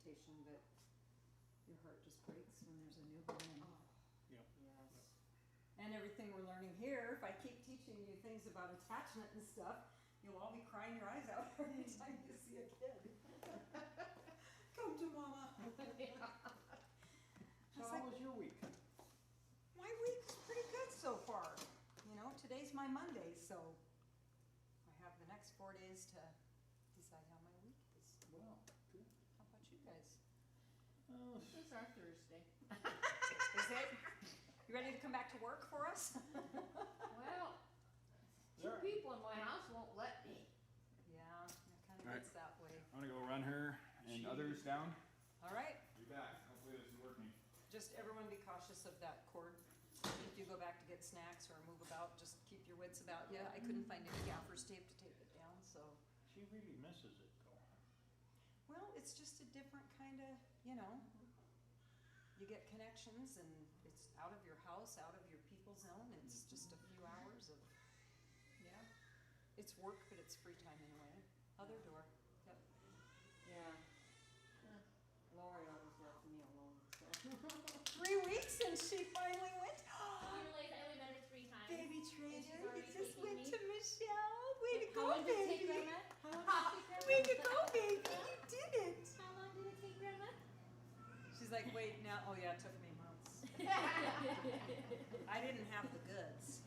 temptation, but your heart just breaks when there's a newborn. Yep. Yes. And everything we're learning here, if I keep teaching you things about attachment and stuff, you'll all be crying your eyes out every time you see a kid. Come to mama. So how was your week? My week's pretty good so far. You know, today's my Monday, so I have the next 4 days to decide how my week is. Well, good. How about you guys? It's our Thursday. Is it? You ready to come back to work for us? Well, two people in my house won't let me. Yeah, it kind of All right. gets that way. I'm gonna go run her and others down. All right, Be back. Hopefully this is working. just everyone be cautious of that cord. If you go back to get snacks or move about, just keep your wits about you. I couldn't find any gaffer's tape to tape it down, so. She really misses it though. Well, it's just a different kind of, you know, you get connections and it's out of your house, out of your people zone. It's just a few hours of, yeah. It's work, but it's free time in a way. Other door, yep. Yeah. Lori always left me alone, so. 3 weeks and she finally went. I realized I only met her 3 times. Baby she's Trader, already you just taking went me. to Michelle. Way to How go, long did it take, baby. Grandma? How long did it take, Way to Grandma? go, baby. You did it. How long did it take, Grandma? She's like, wait, now, oh yeah, it took me months. I didn't have the goods.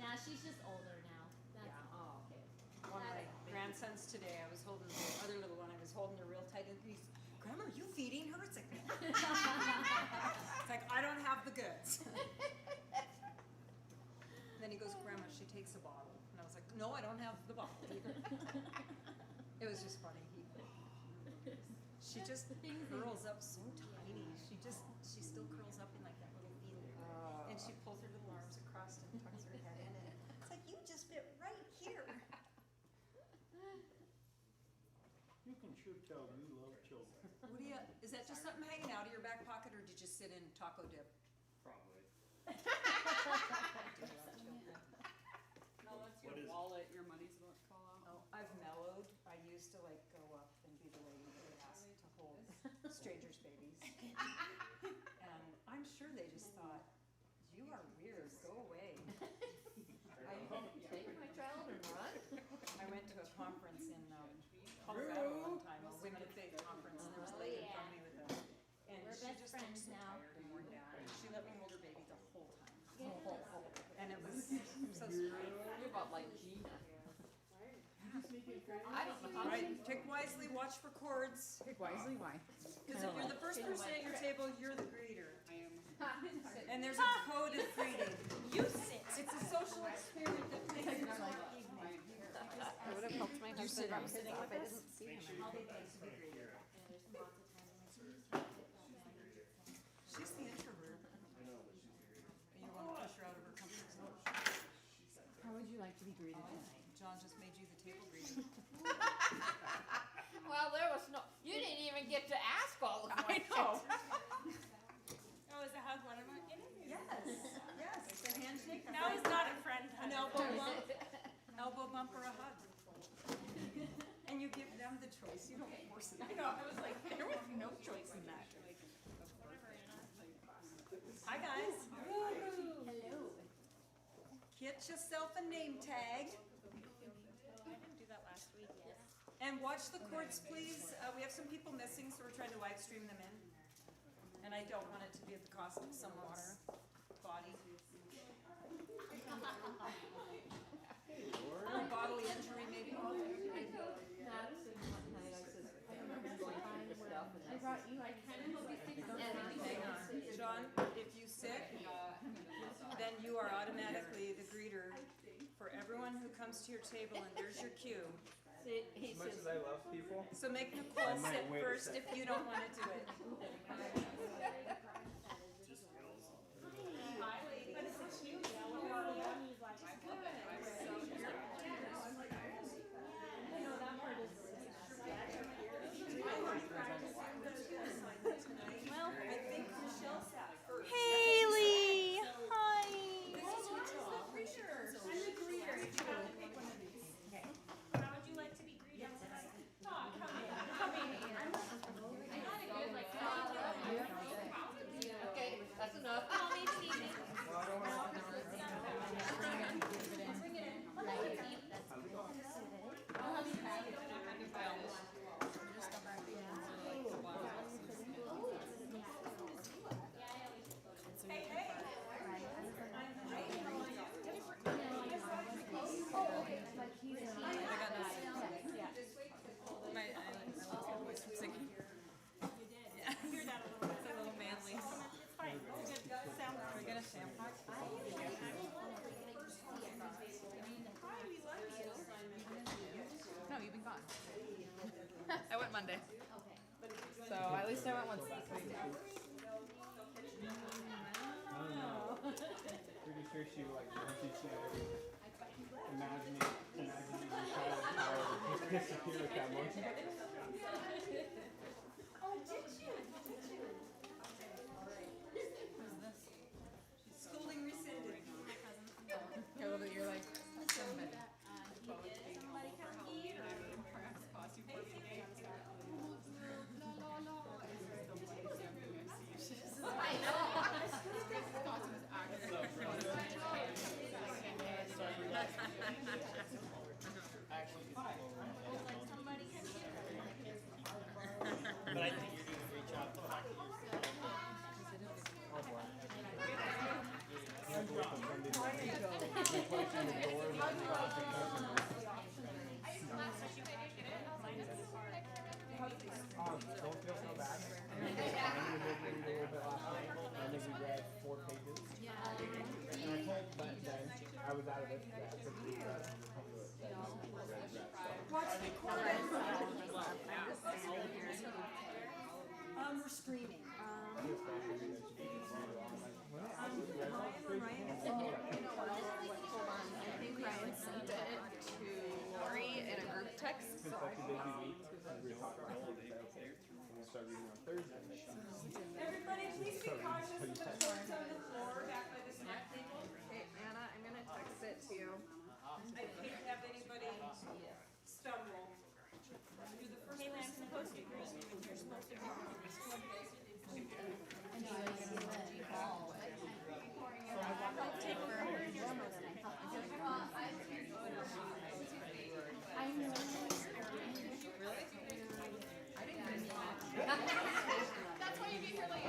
Now she's just older now. That's Yeah. all. Oh, okay. One of my grandsons today, I was holding the other little one, I was holding her real tight, and he's, Grandma, are you feeding her? It's like, it's like, I don't have the goods. Then he goes, Grandma, she takes a bottle. And I was like, no, I don't have the bottle either. It was just funny. She just curls up so tiny. She still curls up in like that little fetal. And she pulls her little arms across and tucks her head in. And it's like, you just fit right here. You can sure tell you love children. What do you, is that just something hanging out of your back pocket, or did you sit in taco dip? Probably. No, that's What your is it? wallet, your money's about to fall out. Oh, I've mellowed. I used to like go up and be the lady that asked to hold strangers' babies. And I'm sure they just thought, you are weird, go away. Take my child and run? I went to a conference in Colorado one time, a Women of Faith conference, and there was a lady in front of me with a, and We're she best just looked friends so now. tired and worn down. And she let me hold her baby the whole time. Yeah. And it was so sweet. You're about like Gina. I don't know All right, pick wisely, watch for cords. Pick wisely, why? Because if you're the first person at your table, you're the greeter. I am. And there's a code of greeting. You sit. It's a social experiment that makes it like evening. It would have helped my husband drop his off. I didn't see him. How they like to be greeted. Yeah, there's lots of times when She's the introvert. You want to push her out of her comfort zone. How would you like to be greeted tonight? John just made you the table greeter. Well, there was no, you didn't even get to ask all the questions. Oh, is a hug one of my interviews? Yes, yes, it's a handshake. a That was friend- not a friend hug. An elbow bump, elbow bump or a hug. And you give them the choice, you don't force it. I know, I was like, there was no choice in that. Hi, guys. Hello. Get yourself a name tag. I didn't do that last week. Yes. And watch the cords, please. We have some people missing, so we're trying to live stream them in. And I don't want it to be at the cost of someone's body. Or bodily injury, maybe. That's one night I said, I'm going through stuff and I brought you, I kind of hope you fix Hang on. John, if you sit, then you are automatically the greeter for everyone who comes to your table, and there's your cue. See, he As much says, as I love people, So make Nicole might sit wait a first second. if you don't want to do it. But it's a cute Well, I think Michelle sat first. Haley! Hi! This is your job. I'm the greeter. You have to pick one of these. How would you like to be greeted tonight? Oh, come in. Come in. I know least I went once. I don't know. Pretty sure she like when she said, imagine your child would just disappear with that motion. Oh, did you? Schooling rescinded. You're like, somebody. Somebody come here. I But I think you're doing a great job. The fact that don't feel so bad. I knew we were moving a little bit last night. I think we read 4 pages. And I told Ben then I was out of it. I took 3 breaths and come to it. Watch the recording. We're streaming. I think Ryan sent it to Lori in a group text. It's such a busy week. We were talking about it. Okay. And we'll start reading on Thursday. Everybody, please be cautious of the shorts on the floor back by the snack table. Okay, Anna, I'm gonna text it to you. I can't have anybody stumble. You're the first Hey, I'm person. supposed to greet you. You're supposed to greet me. That's why you get here late.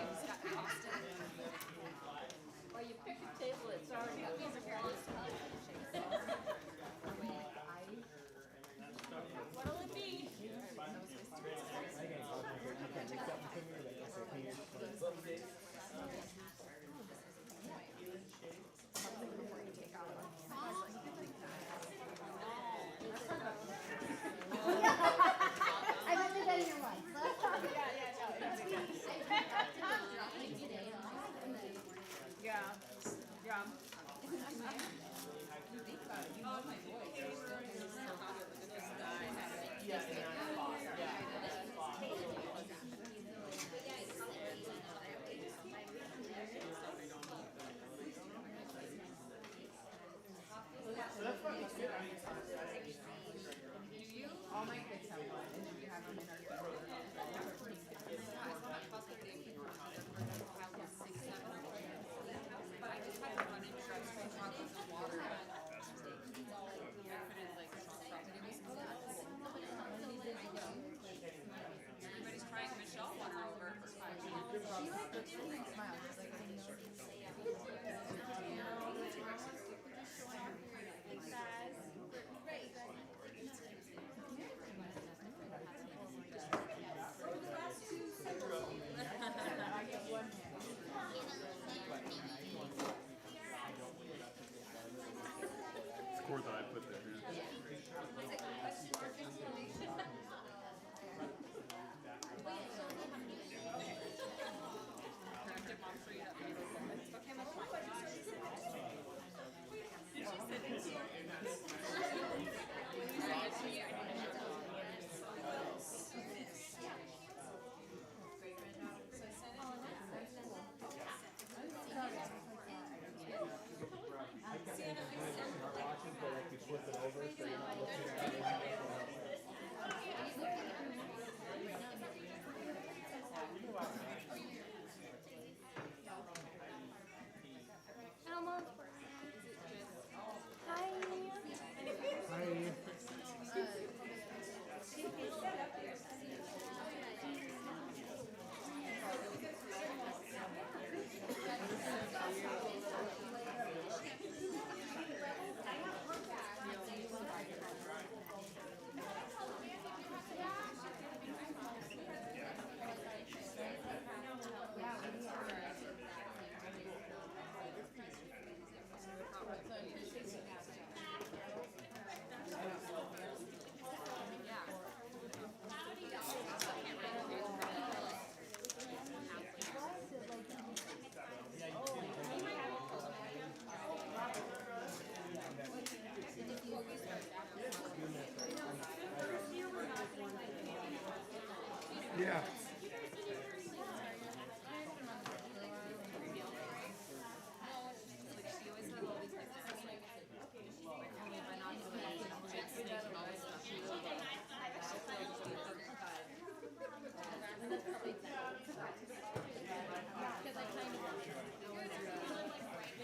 Yeah.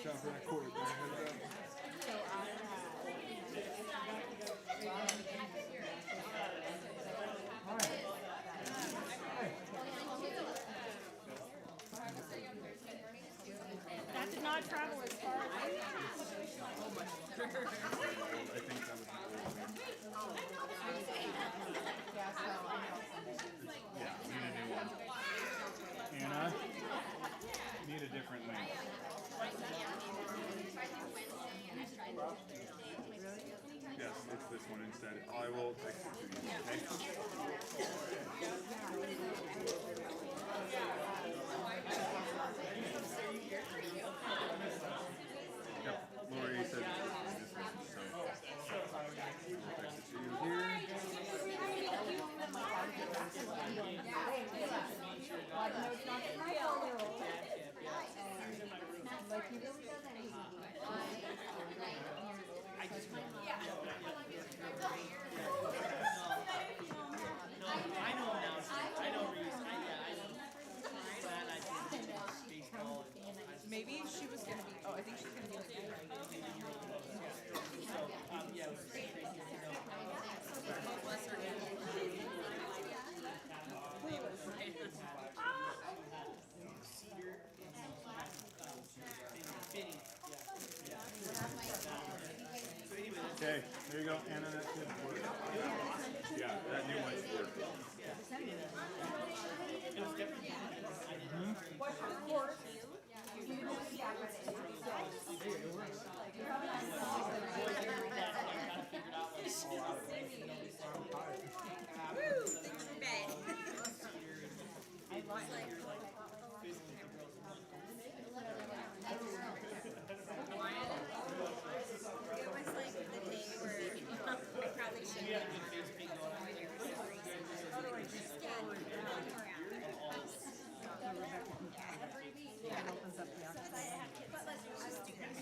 Shot for that court there. Heads up. That did not travel as far as I I think that was yeah, we need a new one. Anna, need a different link. Yes, it's this one instead. I will text it to you. Okay? Yep, Lori said this one, so I'll text it to you here. Maybe she was gonna be. Oh, I think she's gonna be like. Okay, there you go, Anna, that should work. Yeah, that new one's working. It was like the day where I probably shouldn't have. But let's just do that.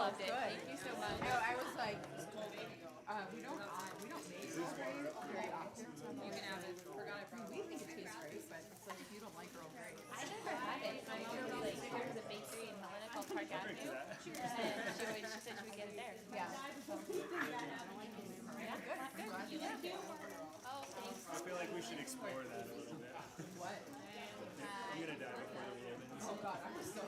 loved it. Thank you so much. No, I was like, we don't make Earl Grey very often. You can have it. Forgot it from. We think it tastes great, but it's like if you don't like Earl Grey. I never had it. My mom like there's a bakery in Helena called Park Avenue, and she said she would get it there. Yeah. Yeah, good. You like it? Oh, thanks. I feel like we should explore that a little bit. What? I'm gonna die before the Romans. Oh God, I'm so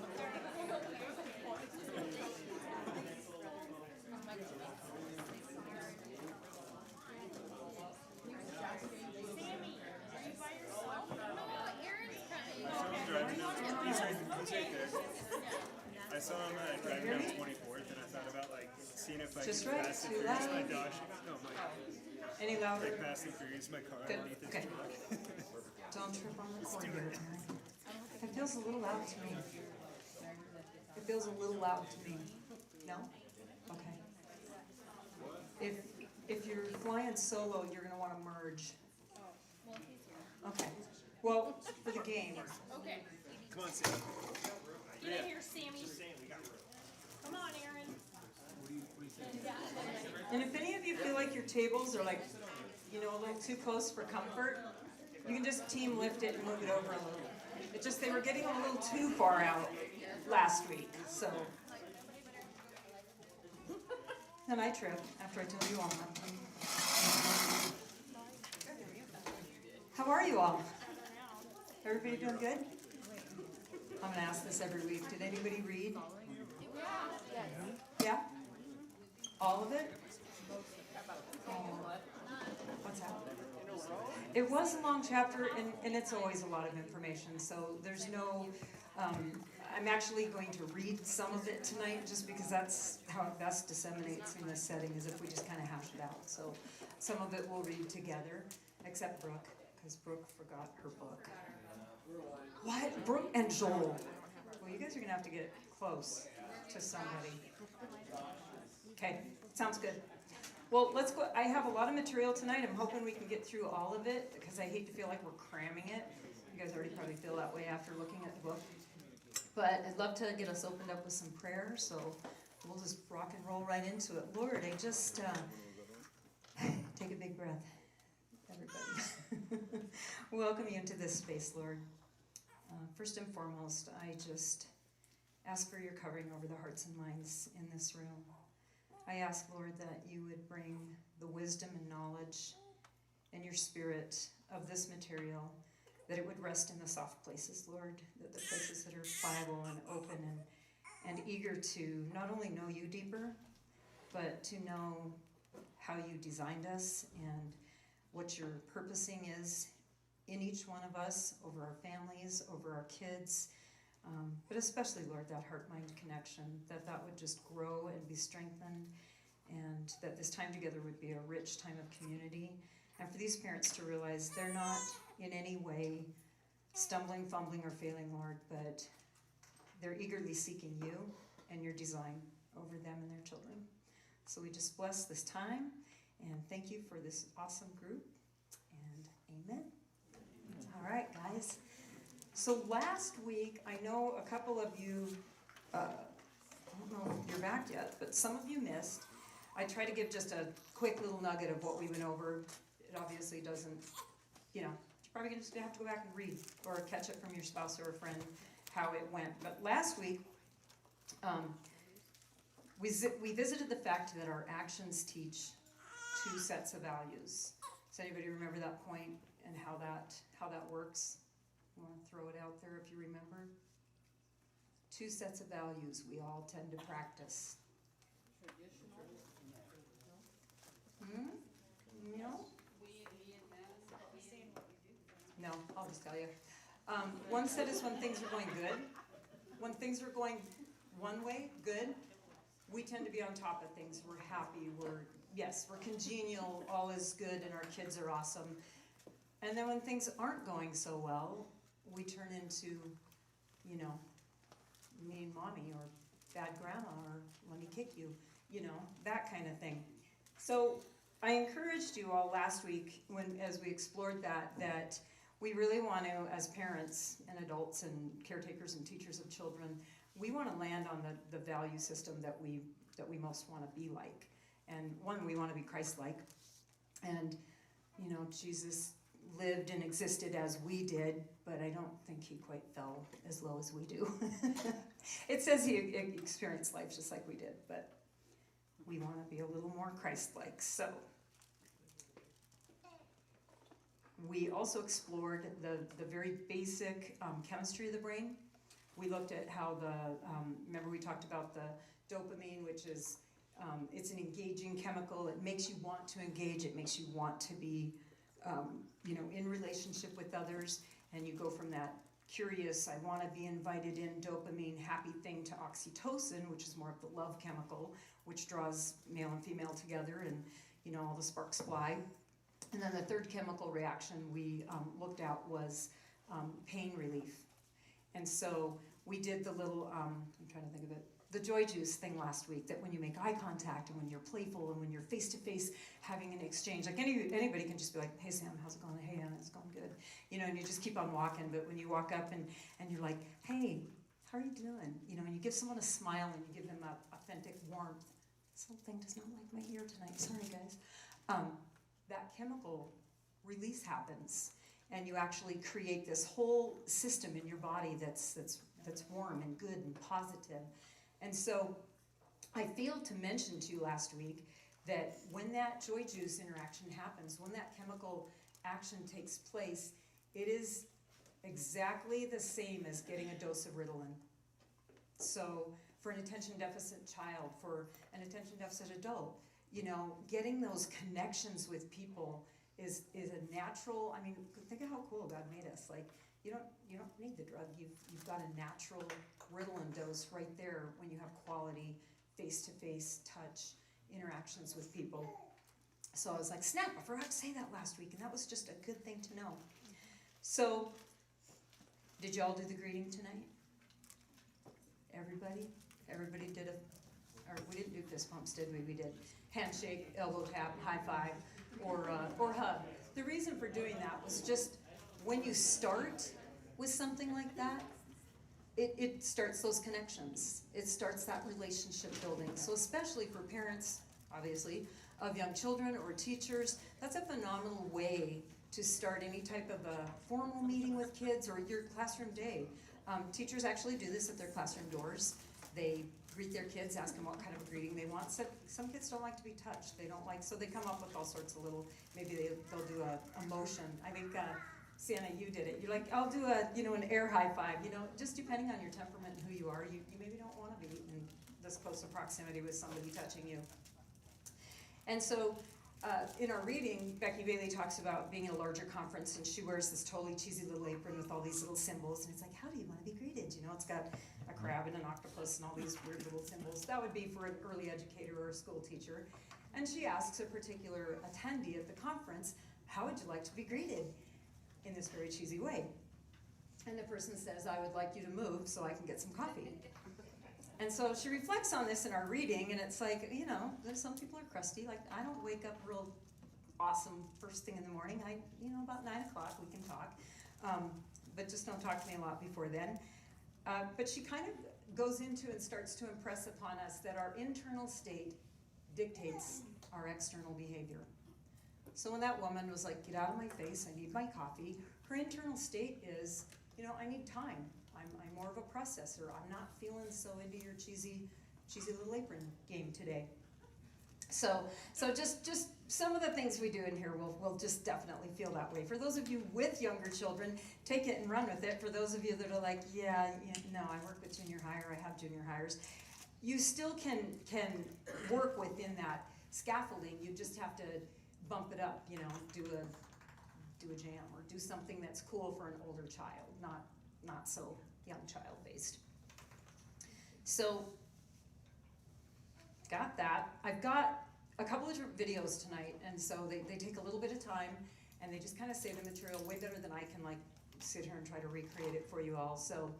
Driving down, he's right there. I saw him driving down 24th, and I thought about like seeing if I Just could right, Fast and too Furious my loud. Dodge. No, Any louder? like Fast and Furious my car Good, underneath his okay. truck. Don't trip on the cord here. It feels a little loud to me. It feels a little loud to me. No? Okay. If you're flying solo, you're gonna wanna merge. Okay. Well, for the game. Okay. Come on, Sam. Get in here, Sammy. Come on, Aaron. And if any of you feel like your tables are like, you know, a little too close for comfort, you can just team lift it and move it over a little. It's just they were getting a little too far out last week, so. And I tripped after I told you all that. How are you all? Everybody doing good? I'm gonna ask this every week. Did anybody read? Yeah? All of it? What's that? It was a long chapter, and it's always a lot of information, so there's no, I'm actually going to read some of it tonight, just because that's how it best disseminates in this setting, is if we just kind of hash it out. So some of it we'll read together, except Brooke, because Brooke forgot her book. What? Brooke and Joel. Well, you guys are gonna have to get close to somebody. Okay, sounds good. Well, let's go. I have a lot of material tonight. I'm hoping we can get through all of it, because I hate to feel like we're cramming it. You guys already probably feel that way after looking at the book. But I'd love to get us opened up with some prayer, so we'll just rock and roll right into it. Lord, I just take a big breath, everybody. Welcome you into this space, Lord. First and foremost, I just ask for your covering over the hearts and minds in this room. I ask, Lord, that you would bring the wisdom and knowledge and your spirit of this material, that it would rest in the soft places, Lord, that the places that are pliable and open and eager to not only know you deeper, but to know how you designed us and what your purposing is in each one of us, over our families, over our kids, but especially, Lord, that heart-mind connection, that would just grow and be strengthened, and that this time together would be a rich time of community. And for these parents to realize they're not in any way stumbling, fumbling, or failing, Lord, but they're eagerly seeking you and your design over them and their children. So we just bless this time, and thank you for this awesome group, and amen. All right, guys. So last week, I know a couple of you, I don't know if you're back yet, but some of you missed. I try to give just a quick little nugget of what we went over. It obviously doesn't, you know, you're probably going to have to go back and read or catch it from your spouse or a friend how it went. But last week, we visited the fact that our actions teach two sets of values. Does anybody remember that point and how that works? I want to throw it out there if you remember. Two sets of values we all tend to practice. No? No, I'll just tell you. One set is when things are going good. When things are going one way, good, we tend to be on top of things. We're happy, we're congenial, all is good, and our kids are awesome. And then when things aren't going so well, we turn into, you know, mean mommy or bad grandma or let me kick you, you know, that kind of thing. So I encouraged you all last week as we explored that we really want to, as parents and adults and caretakers and teachers of children, we want to land on the value system that we that we most want to be like. And one, we want to be Christ-like. And, you know, Jesus lived and existed as we did, but I don't think he quite fell as low as we do. It says he experienced life just like we did, but we want to be a little more Christ-like. So we also explored the very basic chemistry of the brain. We looked at how remember we talked about the dopamine, which is, it's an engaging chemical. It makes you want to engage. It makes you want to be, you know, in relationship with others. And you go from that curious, I want to be invited in, dopamine, happy thing, to oxytocin, which is more of the love chemical, which draws male and female together, and, you know, all the sparks fly. And then the third chemical reaction we looked at was pain relief. And so we did the little, I'm trying to think of it, the joy juice thing last week, that when you make eye contact and when you're playful and when you're face-to-face having an exchange, like anybody can just be like, hey Sam, how's it going? Hey Anna, it's going good. You know, and you just keep on walking, but when you walk up and you're like, hey, how are you doing? You know, and you give someone a smile and you give them a authentic warmth. This little thing does not like my ear tonight, sorry guys. That chemical release happens, and you actually create this whole system in your body that's warm and good and positive. And so I failed to mention to you last week that when that joy juice interaction happens, when that chemical action takes place, it is exactly the same as getting a dose of Ritalin. So for an attention deficit child, for an attention deficit adult, you know, getting those connections with people is a natural. I mean, think of how cool God made us. Like, you don't need the drug. You've got a natural Ritalin dose right there when you have quality face-to-face touch interactions with people. So I was like, snap, I forgot to say that last week, and that was just a good thing to know. So, did y'all do the greeting tonight? Everybody? Everybody did or we didn't do fist bumps, did we? We did handshake, elbow tap, high five, or hug. The reason for doing that was just when you start with something like that, it starts those connections. It starts that relationship building. So especially for parents, obviously, of young children or teachers, that's a phenomenal way to start any type of a formal meeting with kids or your classroom day. Teachers actually do this at their classroom doors. They greet their kids, ask them what kind of greeting they want. Some kids don't like to be touched. They don't like, so they come up with all sorts of little, maybe they'll do a motion. I think, Sienna, you did it. You're like, I'll do an air high five, just depending on your temperament and who you are, you maybe don't want to be in this close of proximity with somebody touching you. And so, in our reading, Becky Bailey talks about being in a larger conference, and she wears this totally cheesy little apron with all these little symbols, and it's like, how do you want to be greeted? It's got a crab and an octopus and all these weird little symbols. That would be for an early educator or a school teacher. And she asks a particular attendee at the conference, how would you like to be greeted? In this very cheesy way. And the person says, I would like you to move so I can get some coffee. And so she reflects on this in our reading, and it's like, some people are crusty. Like, I don't wake up real awesome first thing in the morning. About 9 o'clock we can talk, but just don't talk to me a lot before then. But she kind of goes into and starts to impress upon us that our internal state dictates our external behavior. So when that woman was like, get out of my face, I need my coffee, her internal state is, I need time. I'm more of a processor. I'm not feeling so into your cheesy little apron game today. So just some of the things we do in here will just definitely feel that way. For those of you with younger children, take it and run with it. For those of you that are like, no, I work with junior high, or I have junior hires, you still can work within that scaffolding. You just have to bump it up, do a jam or do something that's cool for an older child, not so young child based. So got that. I've got a couple of different videos tonight, and so they take a little bit of time, and they just kind of say the material way better than I can sit here and try to recreate it for you all. So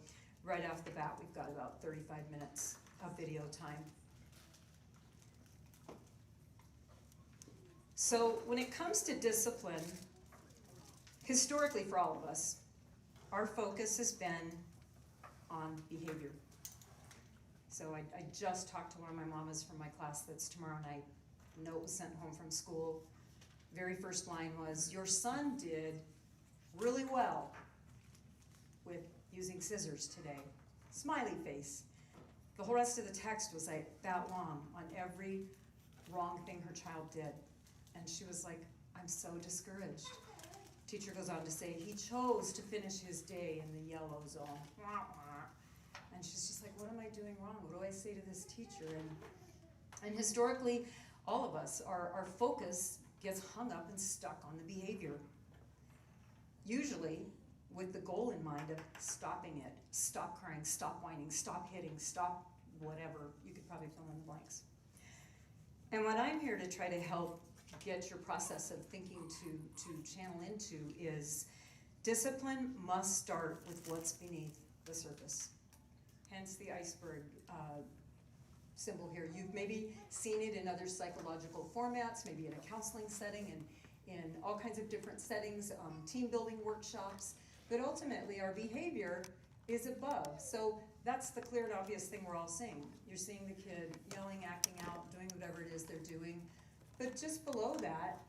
right off the bat, we've got about 35 minutes of video time. So when it comes to discipline, historically for all of us, our focus has been on behavior. So I just talked to one of my mamas from my class that's tomorrow night. Note was sent home from school. Very first line was, your son did really well with using scissors today. Smiley face. The whole rest of the text was like that long on every wrong thing her child did. And she was like, I'm so discouraged. Teacher goes on to say, he chose to finish his day in the yellow zone. And she's just like, what am I doing wrong? What do I say to this teacher? And historically, all of us, our focus gets hung up and stuck on the behavior. Usually with the goal in mind of stopping it. Stop crying, stop whining, stop hitting, stop whatever. You could probably fill in the blanks. And what I'm here to try to help get your process of thinking to channel into is discipline must start with what's beneath the surface. Hence the iceberg symbol here. You've maybe seen it in other psychological formats, maybe in a counseling setting and in all kinds of different settings, team building workshops, but ultimately our behavior is above. So that's the clear and obvious thing we're all seeing. You're seeing the kid yelling, acting out, doing whatever it is they're doing. But just below that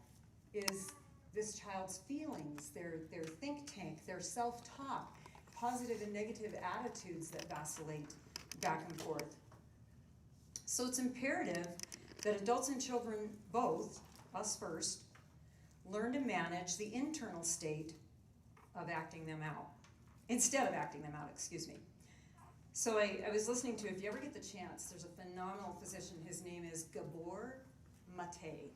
is this child's feelings, their think tank, their self-talk, positive and negative attitudes that vacillate back and forth. So it's imperative that adults and children both, us first, learn to manage the internal state of acting them out, instead of acting them out, excuse me. So I was listening to, if you ever get the chance, there's a phenomenal physician, his name is Gabor Mate.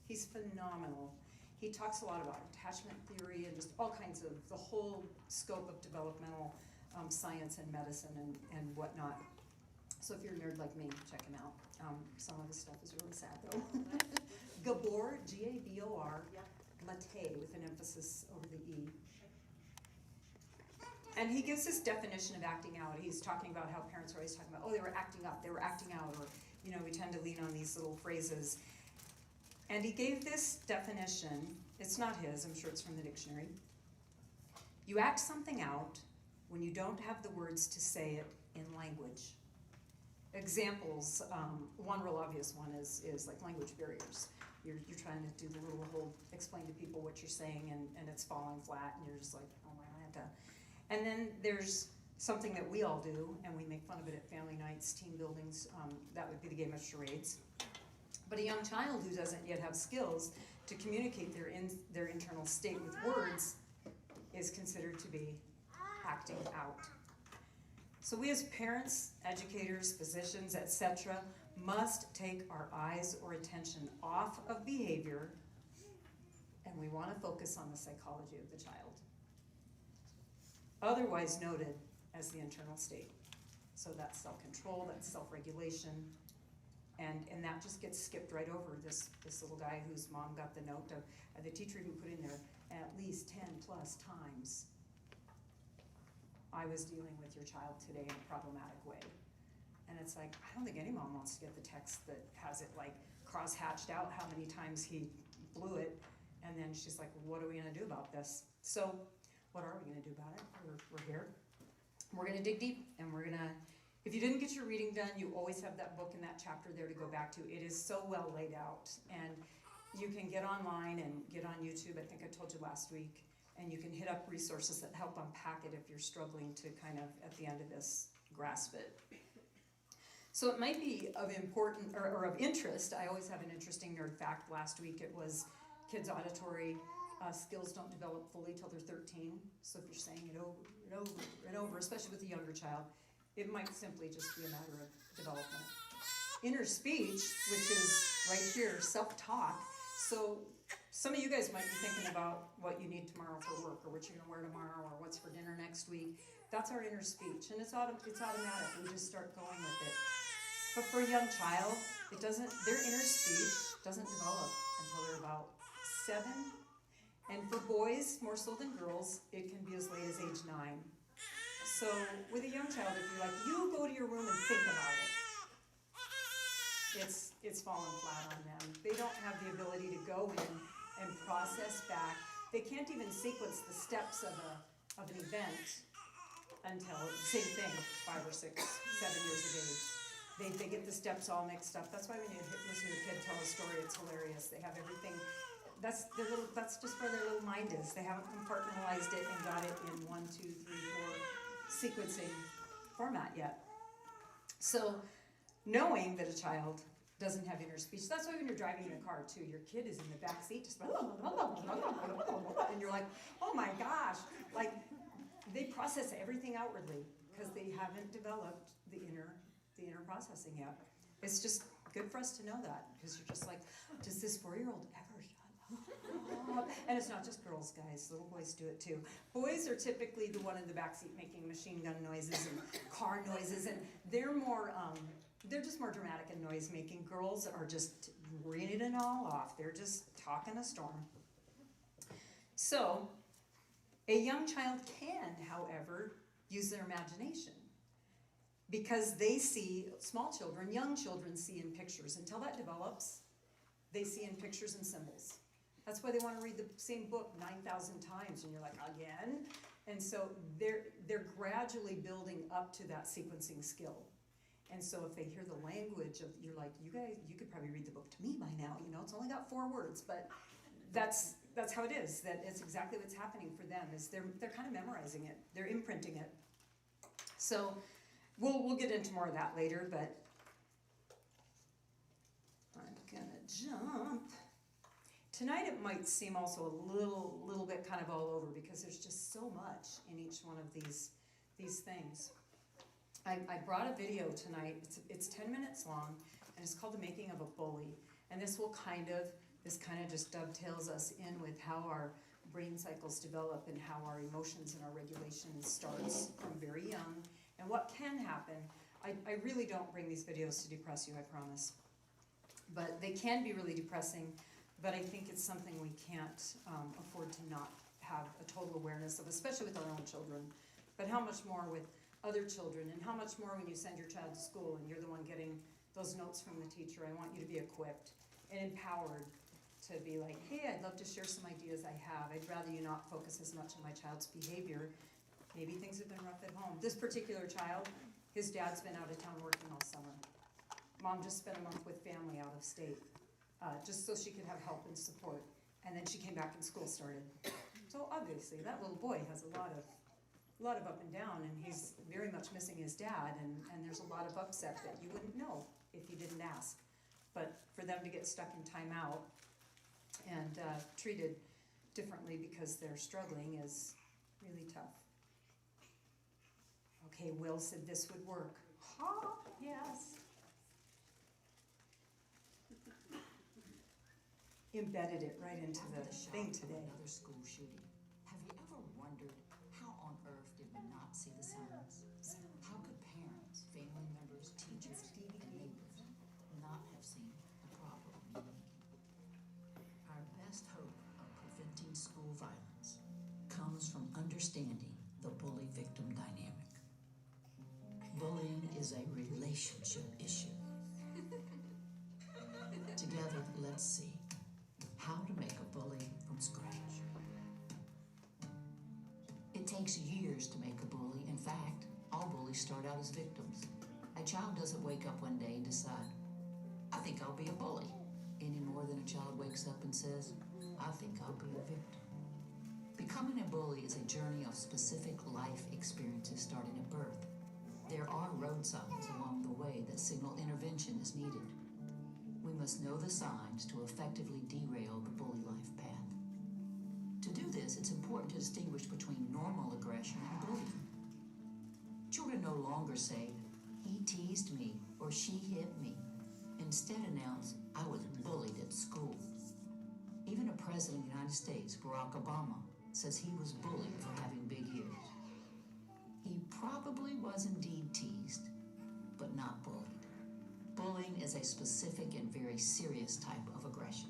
He's phenomenal. He talks a lot about attachment theory and just all kinds of, the whole scope of developmental science and medicine and whatnot. So if you're a nerd like me, check him out. Some of his stuff is really sad though. Gabor, G-A-B-O-R, Mate with an emphasis over the E. And he gives this definition of acting out. He's talking about how parents are always talking about, oh, they were acting up, they were acting out, or, you know, we tend to lean on these little phrases. And he gave this definition, it's not his, I'm sure it's from the dictionary. You act something out when you don't have the words to say it in language. Examples, one real obvious one is like language barriers. You're trying to do the little whole, explain to people what you're saying and it's falling flat and you're just like, oh my Lanta. And then there's something that we all do, and we make fun of it at family nights, team buildings, that would be the game of charades. But a young child who doesn't yet have skills to communicate their internal state with words is considered to be acting out. So we as parents, educators, physicians, etc., must take our eyes or attention off of behavior, and we want to focus on the psychology of the child, otherwise noted as the internal state. So that's self-control, that's self-regulation, and that just gets skipped right over. This little guy whose mom got the note of the teacher who put in there at least 10 plus times, I was dealing with your child today in a problematic way. And it's like, I don't think any mom wants to get the text that has it like cross-hatched out how many times he blew it, and then she's like, what are we gonna do about this? So what are we gonna do about it? We're here. We're gonna dig deep, and we're gonna, if you didn't get your reading done, you always have that book and that chapter there to go back to. It is so well laid out, and you can get online and get on YouTube, I think I told you last week, and you can hit up resources that help unpack it if you're struggling to kind of, at the end of this, grasp it. So it might be of important, or of interest. I always have an interesting nerd fact. Last week it was kids' auditory skills don't develop fully till they're 13. So if you're saying it over and over and over, especially with a younger child, it might simply just be a matter of development. Inner speech, which is right here, self-talk. So some of you guys might be thinking about what you need tomorrow for work, or what you're gonna wear tomorrow, or what's for dinner next week. That's our inner speech, and it's automatic. We just start going with it. But for a young child, it doesn't. Their inner speech doesn't develop until they're about 7. And for boys, more so than girls, it can be as late as age 9. So with a young child, if you're like, you go to your room and think about it, it's falling flat on them. They don't have the ability to go in and process back. They can't even sequence the steps of an event until, same thing, 5 or 6, 7 years of age. They get the steps all mixed up. That's why when you listen to a kid tell a story, it's hilarious. They have everything. That's just where their little mind is. They haven't compartmentalized it and got it in 1, 2, 3, 4 sequencing format yet. So knowing that a child doesn't have inner speech, that's why when you're driving in a car too, your kid is in the back seat just and you're like, oh my gosh, like they process everything outwardly because they haven't developed the inner processing yet. It's just good for us to know that, because you're just like, does this 4-year-old ever shut up? And it's not just girls, guys. Little boys do it too. Boys are typically the one in the backseat making machine gun noises and car noises, and they're just more dramatic in noise making. Girls are just reading it all off. They're just talking a storm. So, a young child can, however, use their imagination, because they see, small children, young children see in pictures. Until that develops, they see in pictures and symbols. That's why they want to read the same book 9,000 times, and you're like, again? And so they're gradually building up to that sequencing skill. And so if they hear the language of, you're like, you guys, you could probably read the book to me by now, you know, it's only got 4 words, but that's how it is. That it's exactly what's happening for them, is they're kind of memorizing it, they're imprinting it. So we'll get into more of that later, but I'm gonna jump. Tonight it might seem also a little bit kind of all over, because there's just so much in each one of these things. I brought a video tonight. It's 10 minutes long, and it's called The Making of a Bully. And this kind of just dovetails us in with how our brain cycles develop and how our emotions and our regulation starts from very young, and what can happen. I really don't bring these videos to depress you, I promise. But they can be really depressing, but I think it's something we can't afford to not have a total awareness of, especially with our own children. But how much more with other children, and how much more when you send your child to school and you're the one getting those notes from the teacher. I want you to be equipped and empowered to be like, hey, I'd love to share some ideas I have. I'd rather you not focus as much on my child's behavior. Maybe things have been rough at home. This particular child, his dad's been out of town working all summer. Mom just spent a month with family out of state, just so she could have help and support. And then she came back and school started. So obviously that little boy has a lot of up and down, and he's very much missing his dad, and there's a lot of upset that you wouldn't know if you didn't ask. But for them to get stuck in timeout and treated differently because they're struggling is really tough. Okay, Will said this would work. Ha, yes. Embedded it right into the thing today. Another school shooting. Have you ever wondered how on earth did we not see the signs? How could parents, family members, teachers, and neighbors not have seen the problem? Our best hope of preventing school violence comes from understanding the bully-victim dynamic. Bullying is a relationship issue. Together, let's see how to make a bully from scratch. It takes years to make a bully. In fact, all bullies start out as victims. A child doesn't wake up one day and decide, I think I'll be a bully, any more than a child wakes up and says, I think I'll be a victim. Becoming a bully is a journey of specific life experiences starting at birth. There are road signs along the way that signal intervention is needed. We must know the signs to effectively derail the bully life path. To do this, it's important to distinguish between normal aggression and bullying. Children no longer say, he teased me or she hit me. Instead announce, I was bullied at school. Even a president of the United States, Barack Obama, says he was bullied for having big ears. He probably was indeed teased, but not bullied. Bullying is a specific and very serious type of aggression.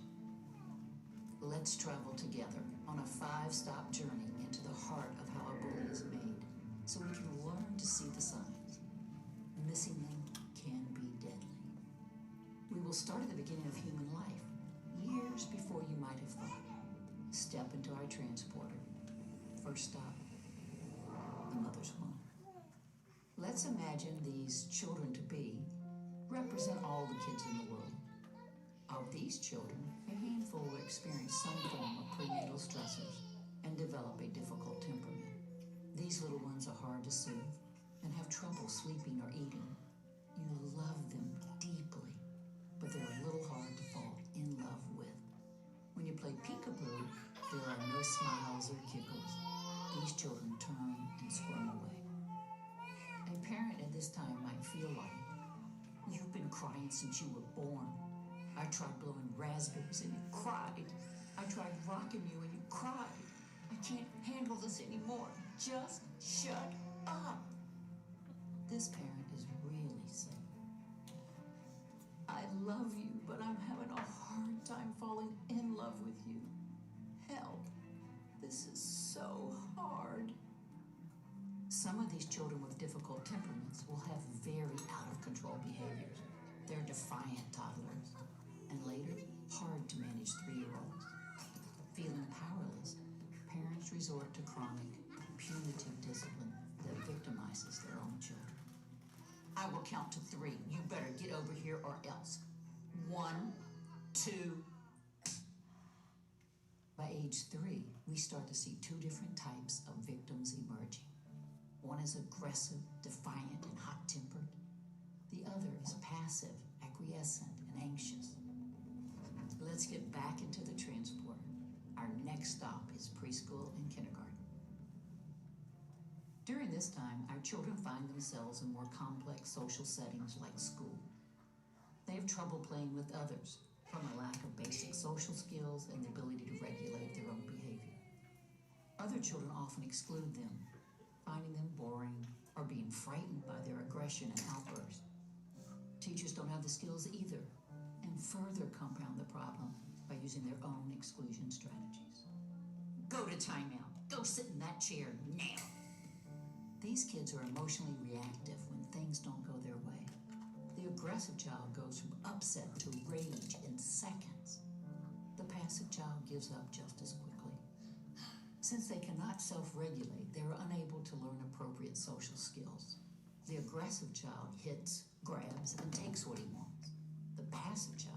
Let's travel together on a 5-stop journey into the heart of how a bully is made, so we can learn to see the signs. Missing them can be deadly. We will start at the beginning of human life, years before you might have thought. Step into our transporter. First stop, the mother's womb. Let's imagine these children-to-be represent all the kids in the world. Of these children, a handful will experience some form of prenatal stressors and develop a difficult temperament. These little ones are hard to soothe and have trouble sleeping or eating. You love them deeply, but they're a little hard to fall in love with. When you play peekaboo, there are no smiles or giggles. These children turn and squirm away. A parent at this time might feel like, you've been crying since you were born. I tried blowing raspberries and you cried. I tried rocking you and you cried. I can't handle this anymore. Just shut up. This parent is really saying, I love you, but I'm having a hard time falling in love with you. Help. This is so hard. Some of these children with difficult temperaments will have very out-of-control behaviors. They're defiant toddlers, and later, hard to manage 3-year-olds. Feeling powerless, parents resort to chronic, punitive discipline that victimizes their own children. I will count to 3. You better get over here or else. 1, 2. By age 3, we start to see 2 different types of victims emerging. One is aggressive, defiant, and hot-tempered. The other is passive, acquiescent, and anxious. Let's get back into the transporter. Our next stop is preschool and kindergarten. During this time, our children find themselves in more complex social settings like school. They have trouble playing with others from a lack of basic social skills and the ability to regulate their own behavior. Other children often exclude them, finding them boring or being frightened by their aggression and outbursts. Teachers don't have the skills either, and further compound the problem by using their own exclusion strategies. Go to timeout. Go sit in that chair now. These kids are emotionally reactive when things don't go their way. The aggressive child goes from upset to rage in seconds. The passive child gives up just as quickly. Since they cannot self-regulate, they are unable to learn appropriate social skills. The aggressive child hits, grabs, and takes what he wants. The passive child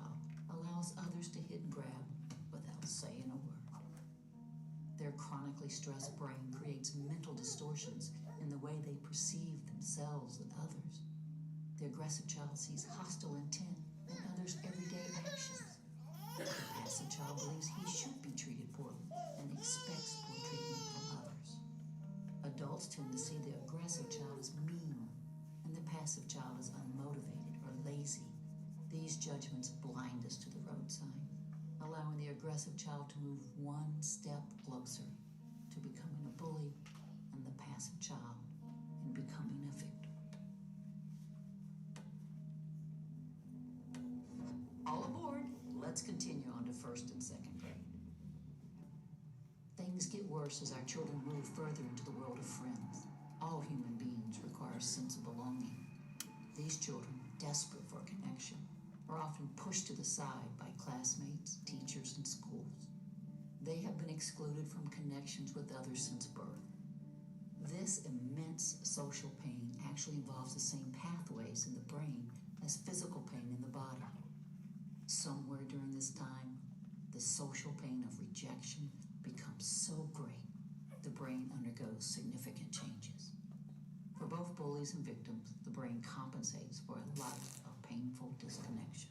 allows others to hit and grab without saying a word. Their chronically stressed brain creates mental distortions in the way they perceive themselves and others. The aggressive child sees hostile intent in others' everyday actions. The passive child believes he should be treated poorly and expects poor treatment from others. Adults tend to see the aggressive child as mean and the passive child as unmotivated or lazy. These judgments blind us to the road sign, allowing the aggressive child to move one step closer to becoming a bully and the passive child in becoming a victim. All aboard, let's continue on to 1st and 2nd grade. Things get worse as our children move further into the world of friends. All human beings require a sense of belonging. These children, desperate for connection, are often pushed to the side by classmates, teachers, and schools. They have been excluded from connections with others since birth. This immense social pain actually involves the same pathways in the brain as physical pain in the body. Somewhere during this time, the social pain of rejection becomes so great, the brain undergoes significant changes. For both bullies and victims, the brain compensates for a life of painful disconnection.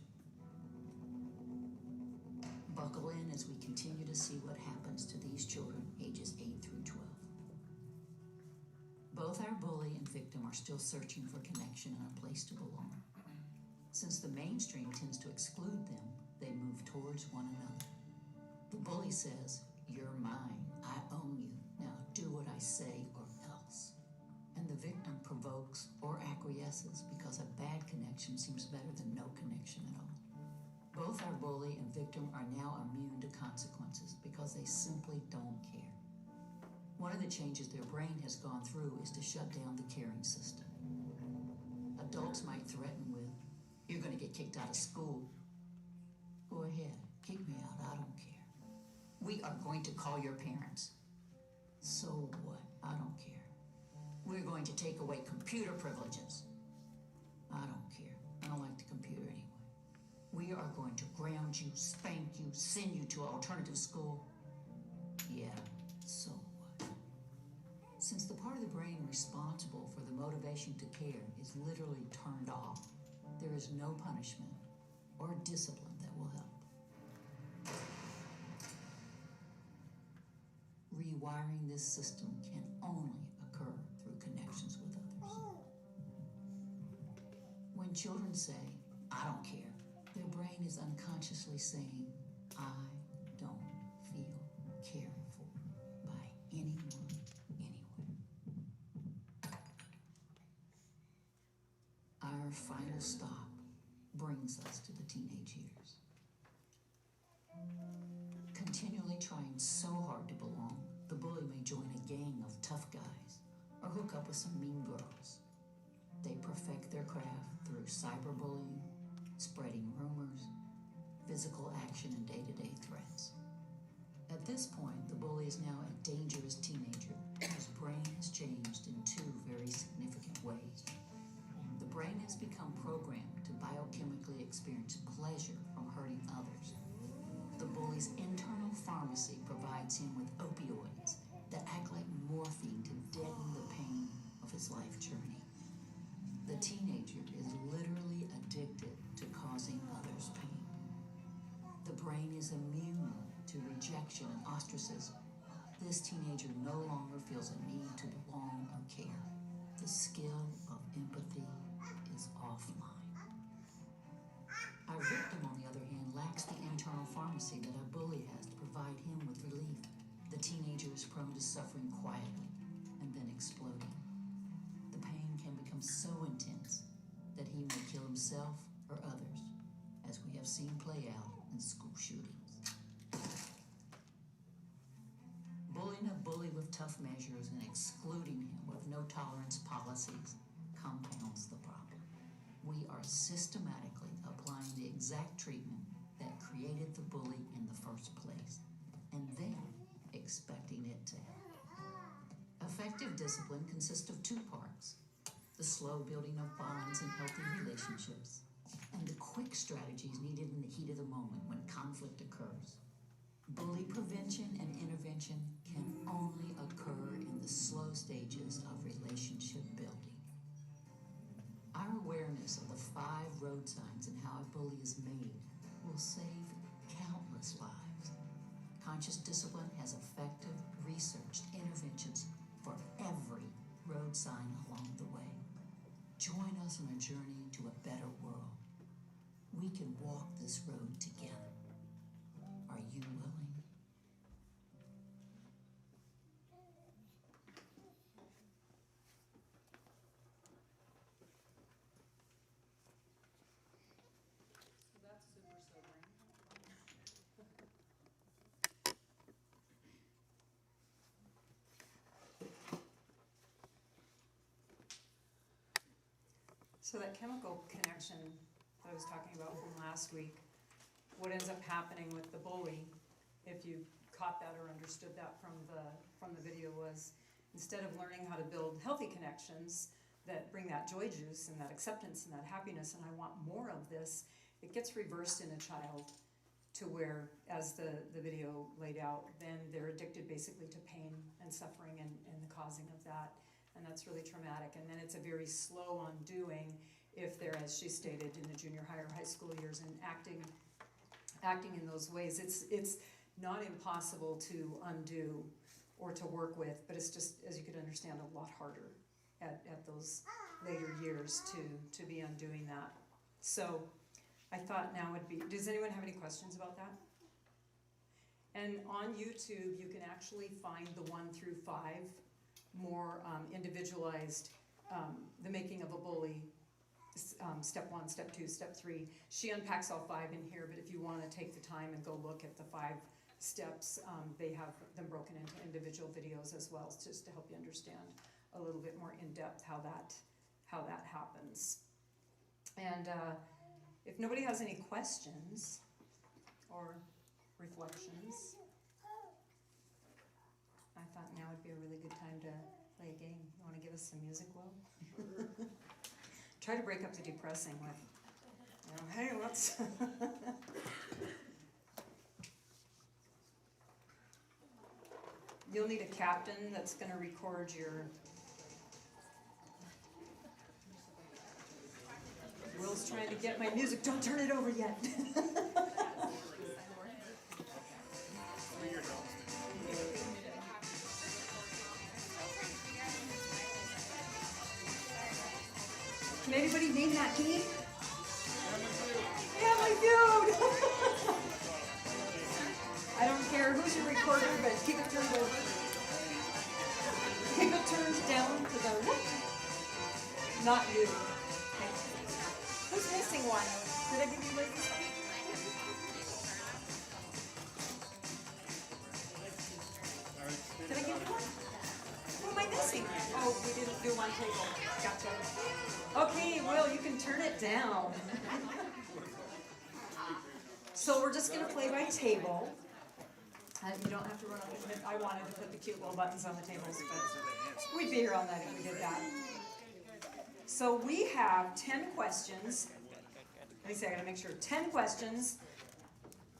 Buckle in as we continue to see what happens to these children ages 8 through 12. Both our bully and victim are still searching for connection and a place to belong. Since the mainstream tends to exclude them, they move towards one another. The bully says, "You're mine, I own you, now do what I say or else." And the victim provokes or acquiesces because a bad connection seems better than no connection at all. Both our bully and victim are now immune to consequences because they simply don't care. One of the changes their brain has gone through is to shut down the caring system. Adults might threaten with, "You're going to get kicked out of school." "Go ahead, kick me out, I don't care." "We are going to call your parents." "So what? I don't care." "We're going to take away computer privileges." "I don't care. don't like the computer anyway. We are going to ground you, spank you, send you to an alternative school. Yeah, so what? Since the part of the brain responsible for the motivation to care is literally turned off, there is no punishment or discipline that will help. Rewiring this system can only occur through connections with others. When children say, I don't care, their brain is unconsciously saying, I don't feel cared for by anyone, anywhere. Our final stop brings us to the teenage years. Continually trying so hard to belong, the bully may join a gang of tough guys or hook up with some mean girls. They perfect their craft through cyberbullying, spreading rumors, physical action, and day-to-day threats. At this point, the bully is now a dangerous teenager whose brain has changed in two very significant ways. The brain has become programmed to biochemically experience pleasure from hurting others. The bully's internal pharmacy provides him with opioids that act like morphine to deaden the pain of his life journey. The teenager is literally addicted to causing others pain. The brain is immune to rejection and ostracism. This teenager no longer feels a need to belong or care. The skill of empathy is offline. Our victim, on the other hand, lacks the internal pharmacy that a bully has to provide him with relief. The teenager is prone to suffering quietly and then exploding. The pain can become so intense that he may kill himself or others, as we have seen play out in school shootings. Bullying a bully with tough measures and excluding him with no tolerance policies compounds the problem. We are systematically applying the exact treatment that created the bully in the first place, and then expecting it to help. Effective discipline consists of two parts: the slow building of bonds and healthy relationships, and the quick strategies needed in the heat of the moment when conflict occurs. Bully prevention and intervention can only occur in the slow stages of relationship building. Our awareness of the 5 road signs and how a bully is made will save countless lives. Conscious discipline has effective, researched interventions for every road sign along the way. Join us on a journey to a better world. We can walk this road together. Are you willing? So that's super sobering. So that chemical connection that I was talking about from last week, what ends up happening with the bully, if you caught that or understood that from the video, was instead of learning how to build healthy connections that bring that joy juice and that acceptance and that happiness, and I want more of this, it gets reversed in a child to where, as the video laid out, then they're addicted basically to pain and suffering and the causing of that. And that's really traumatic. And then it's a very slow undoing if they're, as she stated, in the junior high or high school years and acting in those ways. It's not impossible to undo or to work with, but it's just, as you could understand, a lot harder at those later years to be undoing that. So I thought now would be, does anyone have any questions about that? And on YouTube, you can actually find the 1 through 5 more individualized, the making of a bully, step 1, step 2, step 3. She unpacks all 5 in here, but if you want to take the time and go look at the 5 steps, they have them broken into individual videos as well, just to help you understand a little bit more in depth how that happens. And if nobody has any questions or reflections, I thought now would be a really good time to play a game. You want to give us some music, Will? Try to break up the depressing with Hey, let's. You'll need a captain that's gonna record your. Will's trying to get my music, don't turn it over yet. Can anybody name that game? Family Feud! I don't care who's your recorder, but keep it turned over. Keep it turned down to the whoop. Not you. Okay. Who's missing one? Did I give you ladies one? Did I give you one? Who am I missing? Oh, we didn't do one table. Gotcha. Okay, Will, you can turn it down. So we're just gonna play by table. You don't have to run up and hit. I wanted to put the cute little buttons on the tables, but we'd be here all night if we did that. So we have 10 questions. Let me see, I gotta make sure. 10 questions.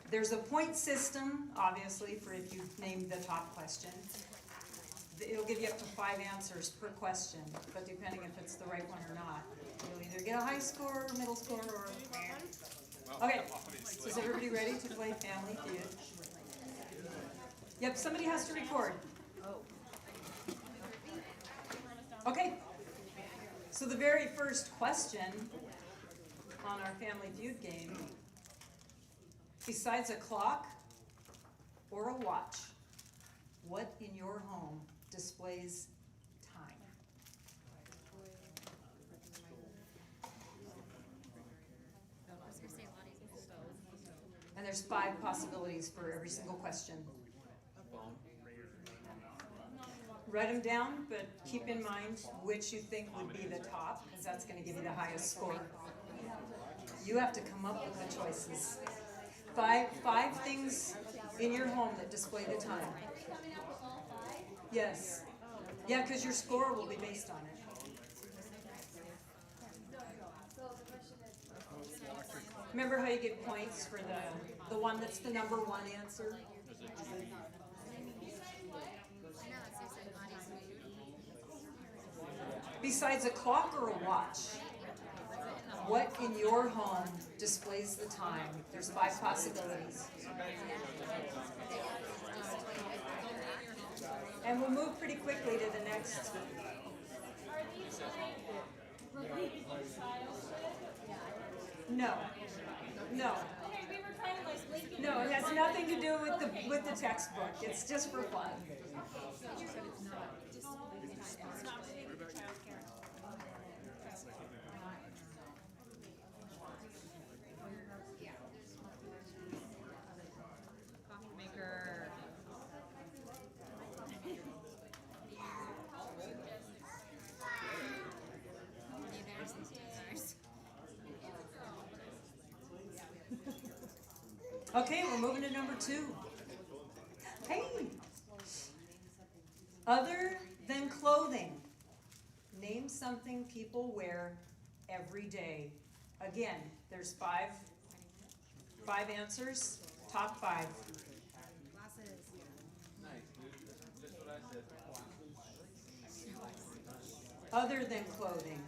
There's a point system, obviously, for if you named the top question. It'll give you up to 5 answers per question, but depending if it's the right one or not, you'll either get a high score, middle score, or... Okay, so is everybody ready to play Family Feud? Yep, somebody has to record. Okay, so the very first question on our Family Feud game, besides a clock or a watch, what in your home displays time? And there's 5 possibilities for every single question. Write them down, but keep in mind which you think would be the top, because that's going to give you the highest score. You have to come up with the choices. Five things in your home that display the time. Yes. Yeah, because your score will be based on it. Remember how you get points for the one that's the number 1 answer? Besides a clock or a watch, what in your home displays the time? There's 5 possibilities. And we'll move pretty quickly to the next. No. No. No, it has nothing to do with the textbook. It's just for fun. Okay, we're moving to number 2. Hey! Other than clothing, name something people wear every day. Again, there's 5 answers, top 5. Other than clothing.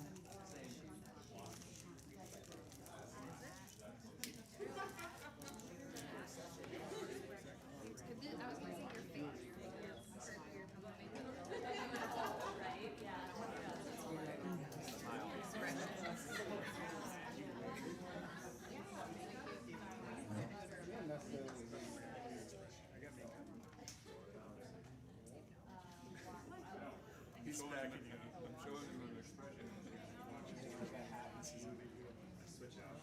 He's smacking you. I'm showing him an expression. Switch out.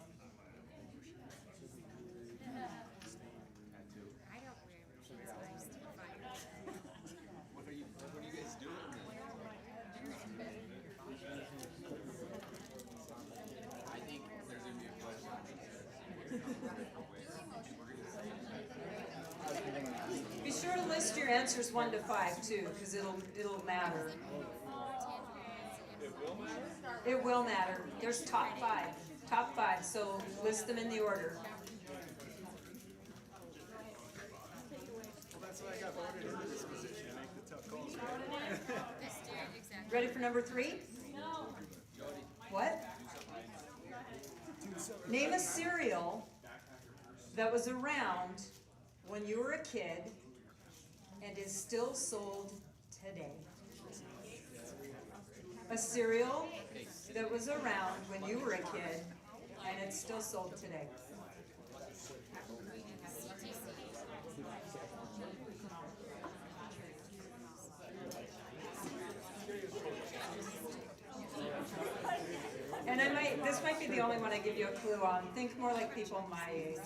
What are you guys doing? I think there's gonna be a question. Be sure to list your answers 1 to 5 too, because it'll matter. It will matter? It will matter. There's top 5. top 5, so list them in the order. Well, that's why I got voted into this position, to make the tough calls, right? Ready for number 3? What? Name a cereal that was around when you were a kid and is still sold today. A cereal that was around when you were a kid and it's still sold today. And this might be the only one I give you a clue on. Think more like people my age.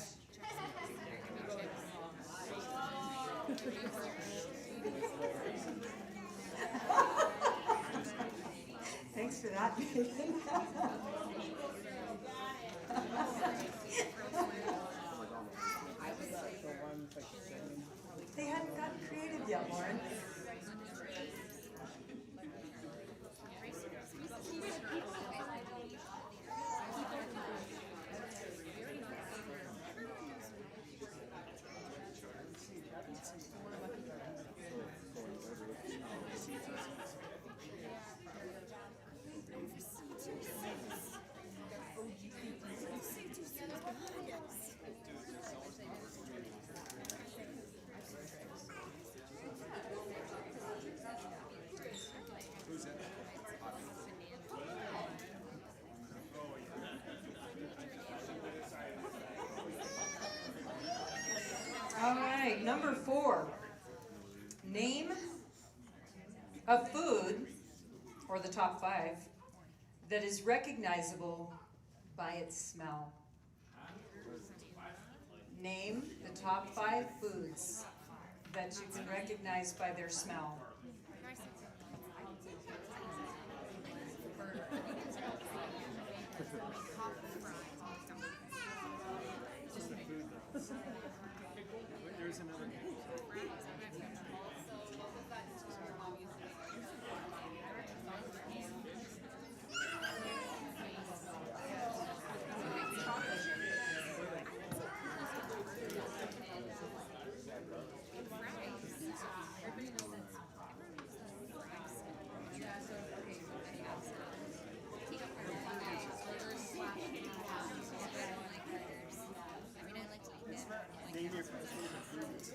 Thanks for that. They hadn't gotten creative yet, Lauren. All right, number 4. Name a food, or the top 5, that is recognizable by its smell. Name the top 5 foods that you can recognize by their smell. There's another. Name your favorite foods.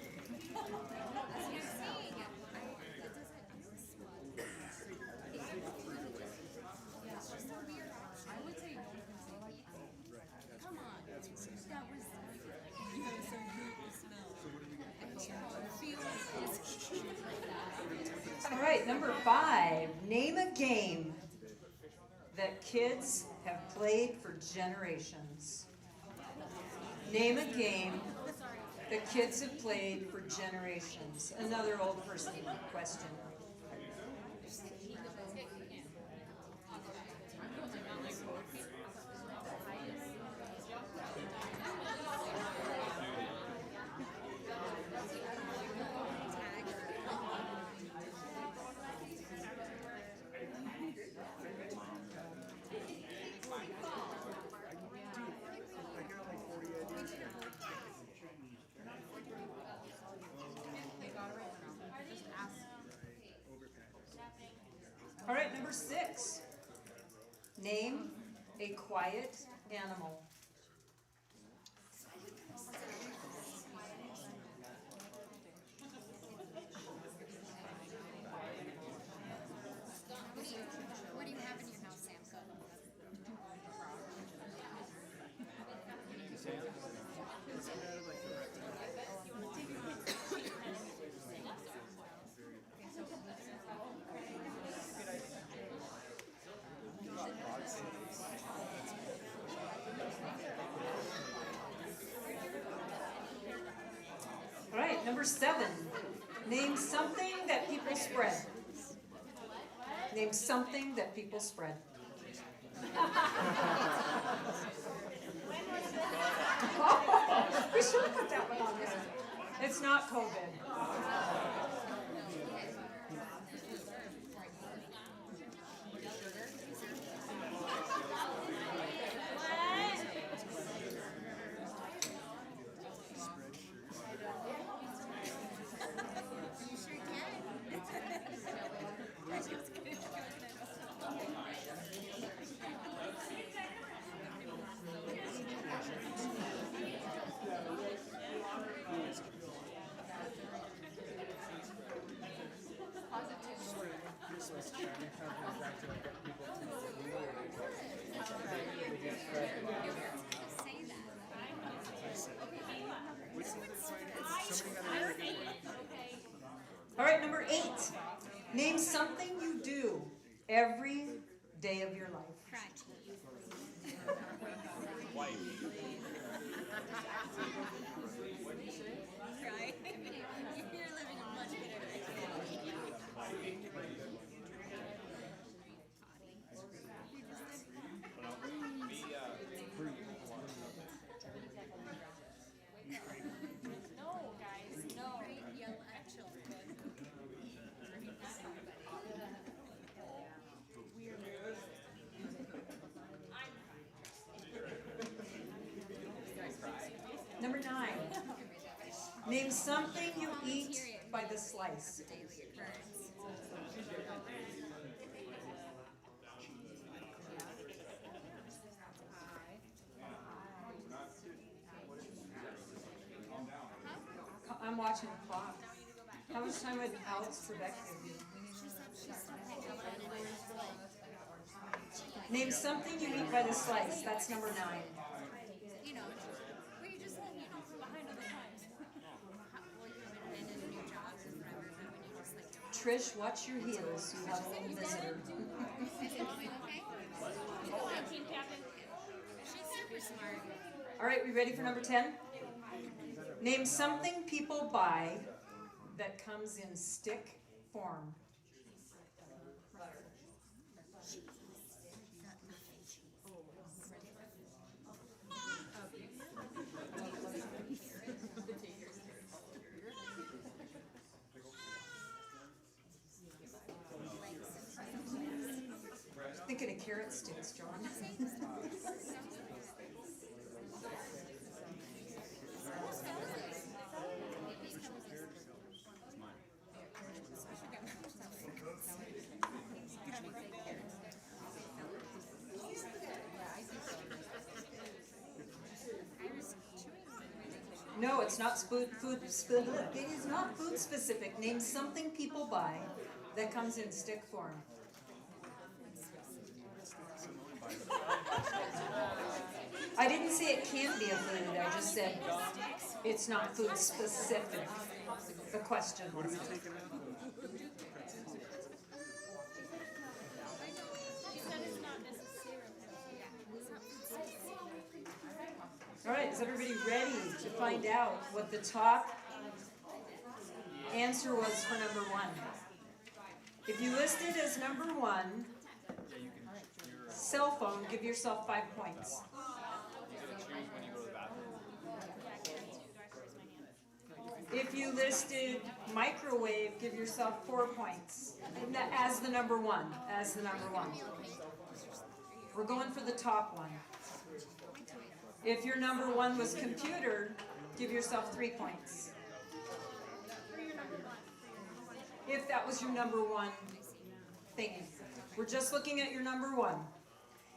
All right, number 5. Name a game that kids have played for generations. Name a game that kids have played for generations. Another old person question. All right, number 6. Name a quiet animal. What do you have in your house, Sam? All right, number 7. Name something that people spread. Name something that people spread. We should have put that one on there. It's not COVID. 8, name something you do every day of your life. No, guys, no. Yell at children. Number 9, name something you eat by the slice. I'm watching the clock. How much time would Alex Trebek give you? Name something you eat by the slice. That's number 9. You know, where you just like, you know, from behind other times. Well, you've been in your jobs and whatever, but when you just like, Trish, watch your heels. You have a little visitor. is it going okay? 19, Captain. She's super smart. All right, we ready for number 10? Name something people buy that comes in stick form. Thinking of carrot sticks, John. No, it's not it is not food specific. Name something people buy that comes in stick form. I didn't say it can't be a food, I just said it's not food specific. The question. He said it's not necessarily. All right, is everybody ready to find out what the top answer was for number 1? If you listed as number 1, cell phone, give yourself 5 points. If you listed microwave, give yourself 4 points. And as the number 1, as the number 1. We're going for the top one. If your number 1 was computer, give yourself 3 points. If that was your number 1 thingy. We're just looking at your number 1.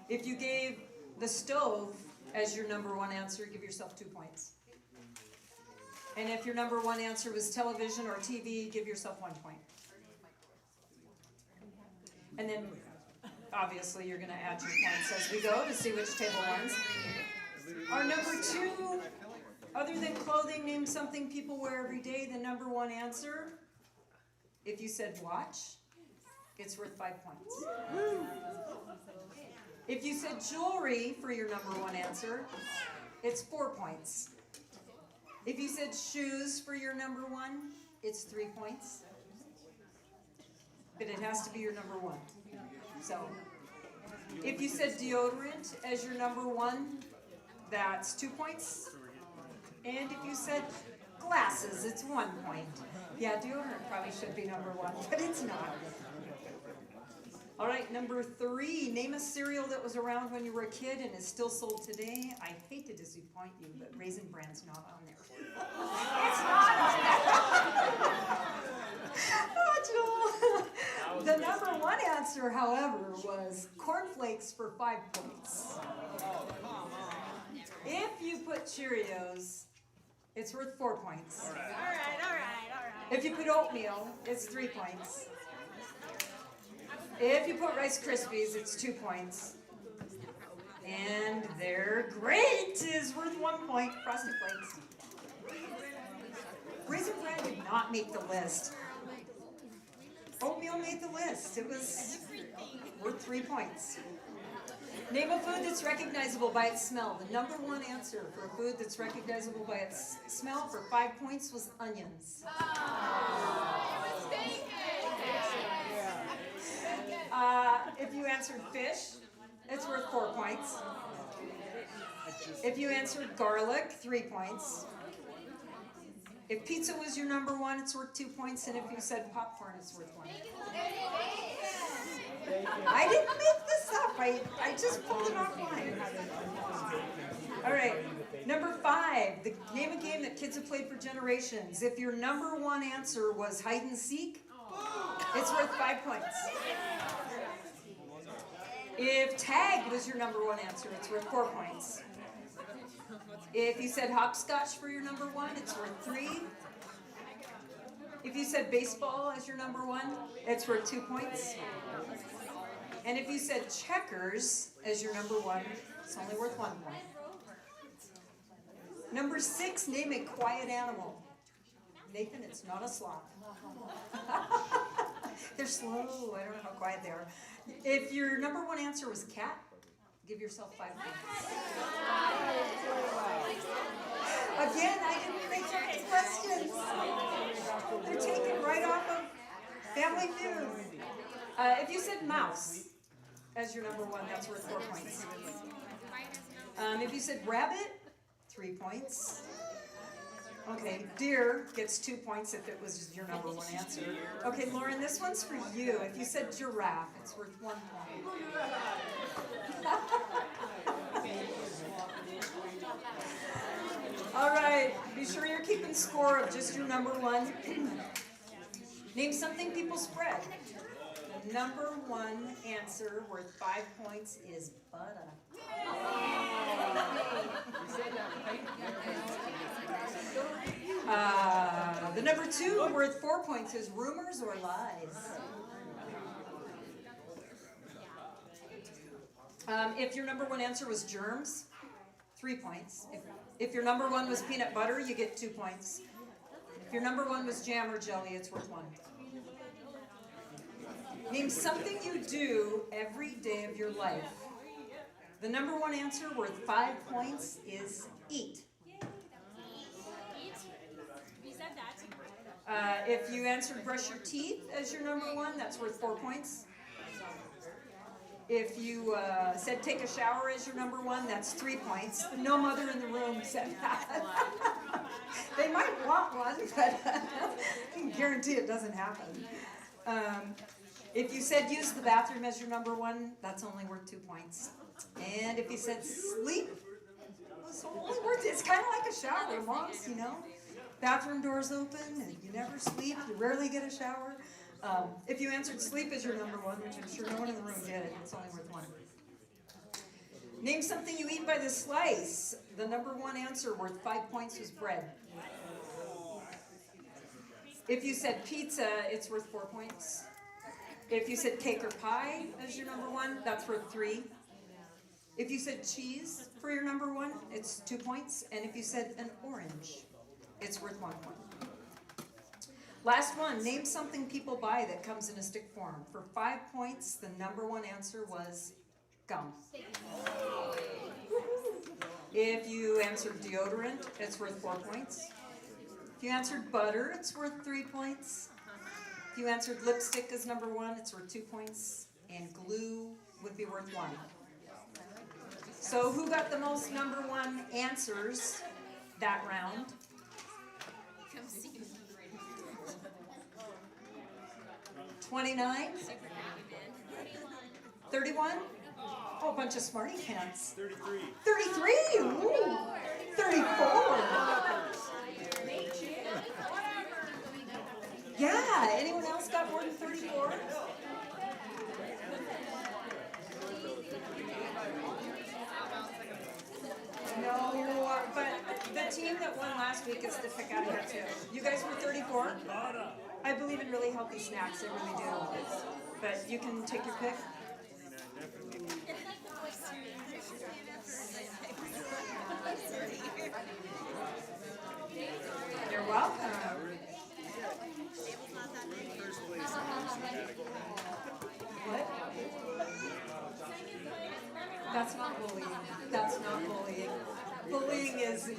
If you gave the stove as your number 1 answer, give yourself 2 points. And if your number 1 answer was television or TV, give yourself 1 point. And then, obviously, you're going to add your points as we go to see which table wins. Our number 2, other than clothing, name something people wear every day. The number 1 answer, if you said watch, it's worth 5 points. If you said jewelry for your number 1 answer, it's 4 points. If you said shoes for your number 1, it's 3 points. But it has to be your number 1. So, if you said deodorant as your number 1, that's 2 points. And if you said glasses, it's 1 point. Yeah, deodorant probably should be number 1, but it's not. All right, number 3, name a cereal that was around when you were a kid and is still sold today. I hate to disappoint you, but Raisin Bran's not on there. It's not on there. Oh, Joel. The number 1 answer, however, was cornflakes for 5 points. If you put Cheerios, it's worth 4 points. All right. If you put oatmeal, it's 3 points. If you put Rice Krispies, it's 2 points. And they're great is worth 1 point. Frosted Flakes. Raisin Bran did not make the list. Oatmeal made the list. It was worth 3 points. Name a food that's recognizable by its smell. The number one answer for a food that's recognizable by its smell for 5 points was onions. If you answered fish, it's worth 4 points. If you answered garlic, 3 points. If pizza was your number one, it's worth 2 points. And if you said popcorn, it's worth 1. I didn't make this up. I just pulled it offline. All right. Number 5. Name a game that kids have played for generations. If your number one answer was hide and seek, it's worth 5 points. If tag was your number one answer, it's worth 4 points. If you said hopscotch for your number one, it's worth 3. If you said baseball as your number one, it's worth 2 points. And if you said checkers as your number one, it's only worth 1 point. Number 6, name a quiet animal. Nathan, it's not a sloth. They're slow. I don't know how quiet they are. If your number one answer was cat, give yourself 5 points. Again, I didn't make up questions. They're taken right off of Family Feud. If you said mouse as your number one, that's worth 4 points. If you said rabbit, 3 points. Okay, deer gets 2 points if it was your number one answer. Okay, Lauren, this one's for you. If you said giraffe, it's worth 1 point. All right, be sure you're keeping score of just your number one. Name something people spread. The number one answer worth 5 points is butter. The number 2 worth 4 points is rumors or lies. If your number one answer was germs, 3 points. If your number one was peanut butter, you get 2 points. If your number one was jam or jelly, it's worth 1. Name something you do every day of your life. The number one answer worth 5 points is eat. If you answered brush your teeth as your number one, that's worth 4 points. If you said take a shower as your number one, that's 3 points. No mother in the room said that. They might want one, but I can guarantee it doesn't happen. If you said use the bathroom as your number one, that's only worth 2 points. And if you said sleep, it's only worth, it's kind of like a shower, moms, you know. Bathroom doors open and you never sleep, you rarely get a shower. If you answered sleep as your number one, which I'm sure no one in the room did, it's only worth 1. Name something you eat by the slice. The number one answer worth 5 points was bread. If you said pizza, it's worth 4 points. If you said cake or pie as your number one, that's worth 3. If you said cheese for your number one, it's 2 points. And if you said an orange, it's worth 1 point. Last one, name something people buy that comes in a stick form. For 5 points, the number one answer was gum. If you answered deodorant, it's worth 4 points. If you answered butter, it's worth 3 points. If you answered lipstick as number one, it's worth 2 points. And glue would be worth 1. So who got the most number one answers that round? 29? 31? Oh, a bunch of smarty pants. 33. 33? Ooh. 34. Yeah, anyone else got more than 34? No, but the team that won last week is the pick out of here too. You guys were 34? I believe in really healthy snacks, I really do. But you can take your pick. You're welcome. That's not bullying. That's not bullying. Bullying is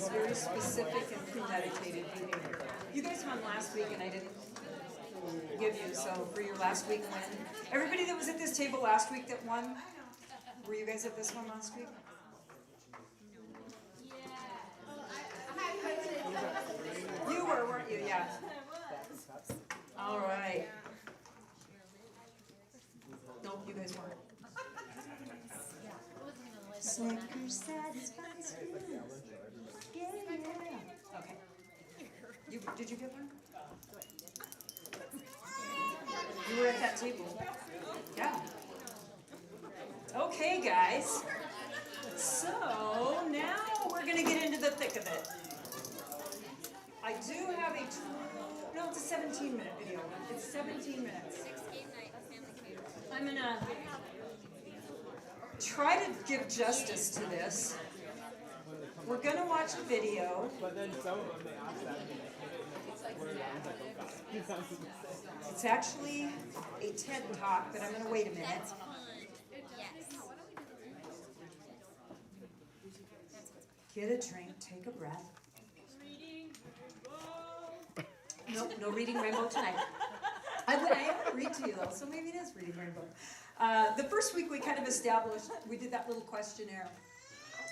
very specific and premeditated behavior. You guys won last week and I didn't give you, so for your last week win. Everybody that was at this table last week that won, were you guys at this one last week? You were, weren't you? Yeah. All right. Nope, you guys weren't. Snickers satisfies you. Yeah, yeah. Okay. Did you get one? You were at that table. Yeah. Okay, guys. So now we're gonna get into the thick of it. I do have it's a 17-minute video. It's 17 minutes. I'm gonna try to give justice to this. We're gonna watch a video. But then some of them, they ask that and they I was like, oh God. It's actually a TED Talk, but I'm gonna wait a minute. Get a drink, take a breath. Nope, no reading Rainbow tonight. I am gonna read to you though, so maybe it is reading Rainbow. The first week we kind of established, we did that little questionnaire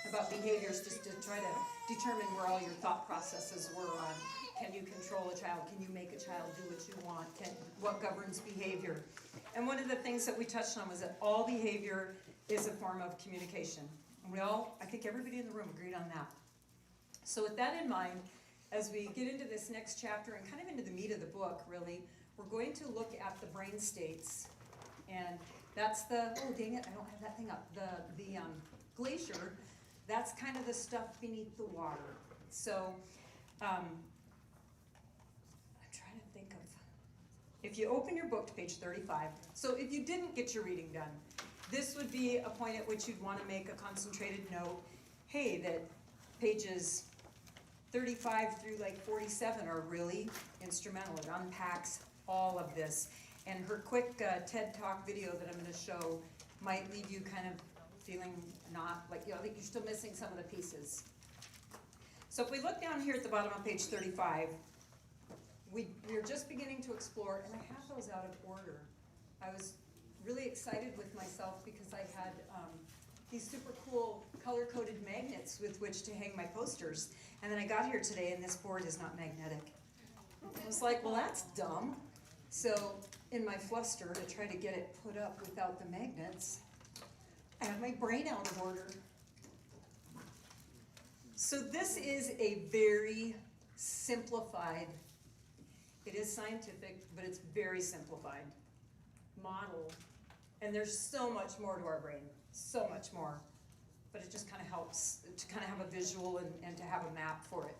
about behaviors just to try to determine where all your thought processes were on. Can you control a child? Can you make a child do what you want? What governs behavior? And one of the things that we touched on was that all behavior is a form of communication. And we all, I think everybody in the room agreed on that. So with that in mind, as we get into this next chapter and kind of into the meat of the book, really, we're going to look at the brain states. And that's the, oh dang it, I don't have that thing up. The glacier, that's kind of the stuff beneath the water. So, I'm trying to think of, if you open your book to page 35, so if you didn't get your reading done, this would be a point at which you'd want to make a concentrated note, hey, that pages 35 through like 47 are really instrumental. It unpacks all of this. And her quick TED Talk video that I'm going to show might leave you kind of feeling not like, you know, like you're still missing some of the pieces. So if we look down here at the bottom of page 35, we're just beginning to explore, and I have those out of order. I was really excited with myself because I had these super cool color-coded magnets with which to hang my posters. And then I got here today and this board is not magnetic. I was like, well, that's dumb. So in my fluster to try to get it put up without the magnets, I have my brain out of order. So this is a very simplified, it is scientific, but it's very simplified model. And there's so much more to our brain, so much more. But it just kind of helps to kind of have a visual and to have a map for it.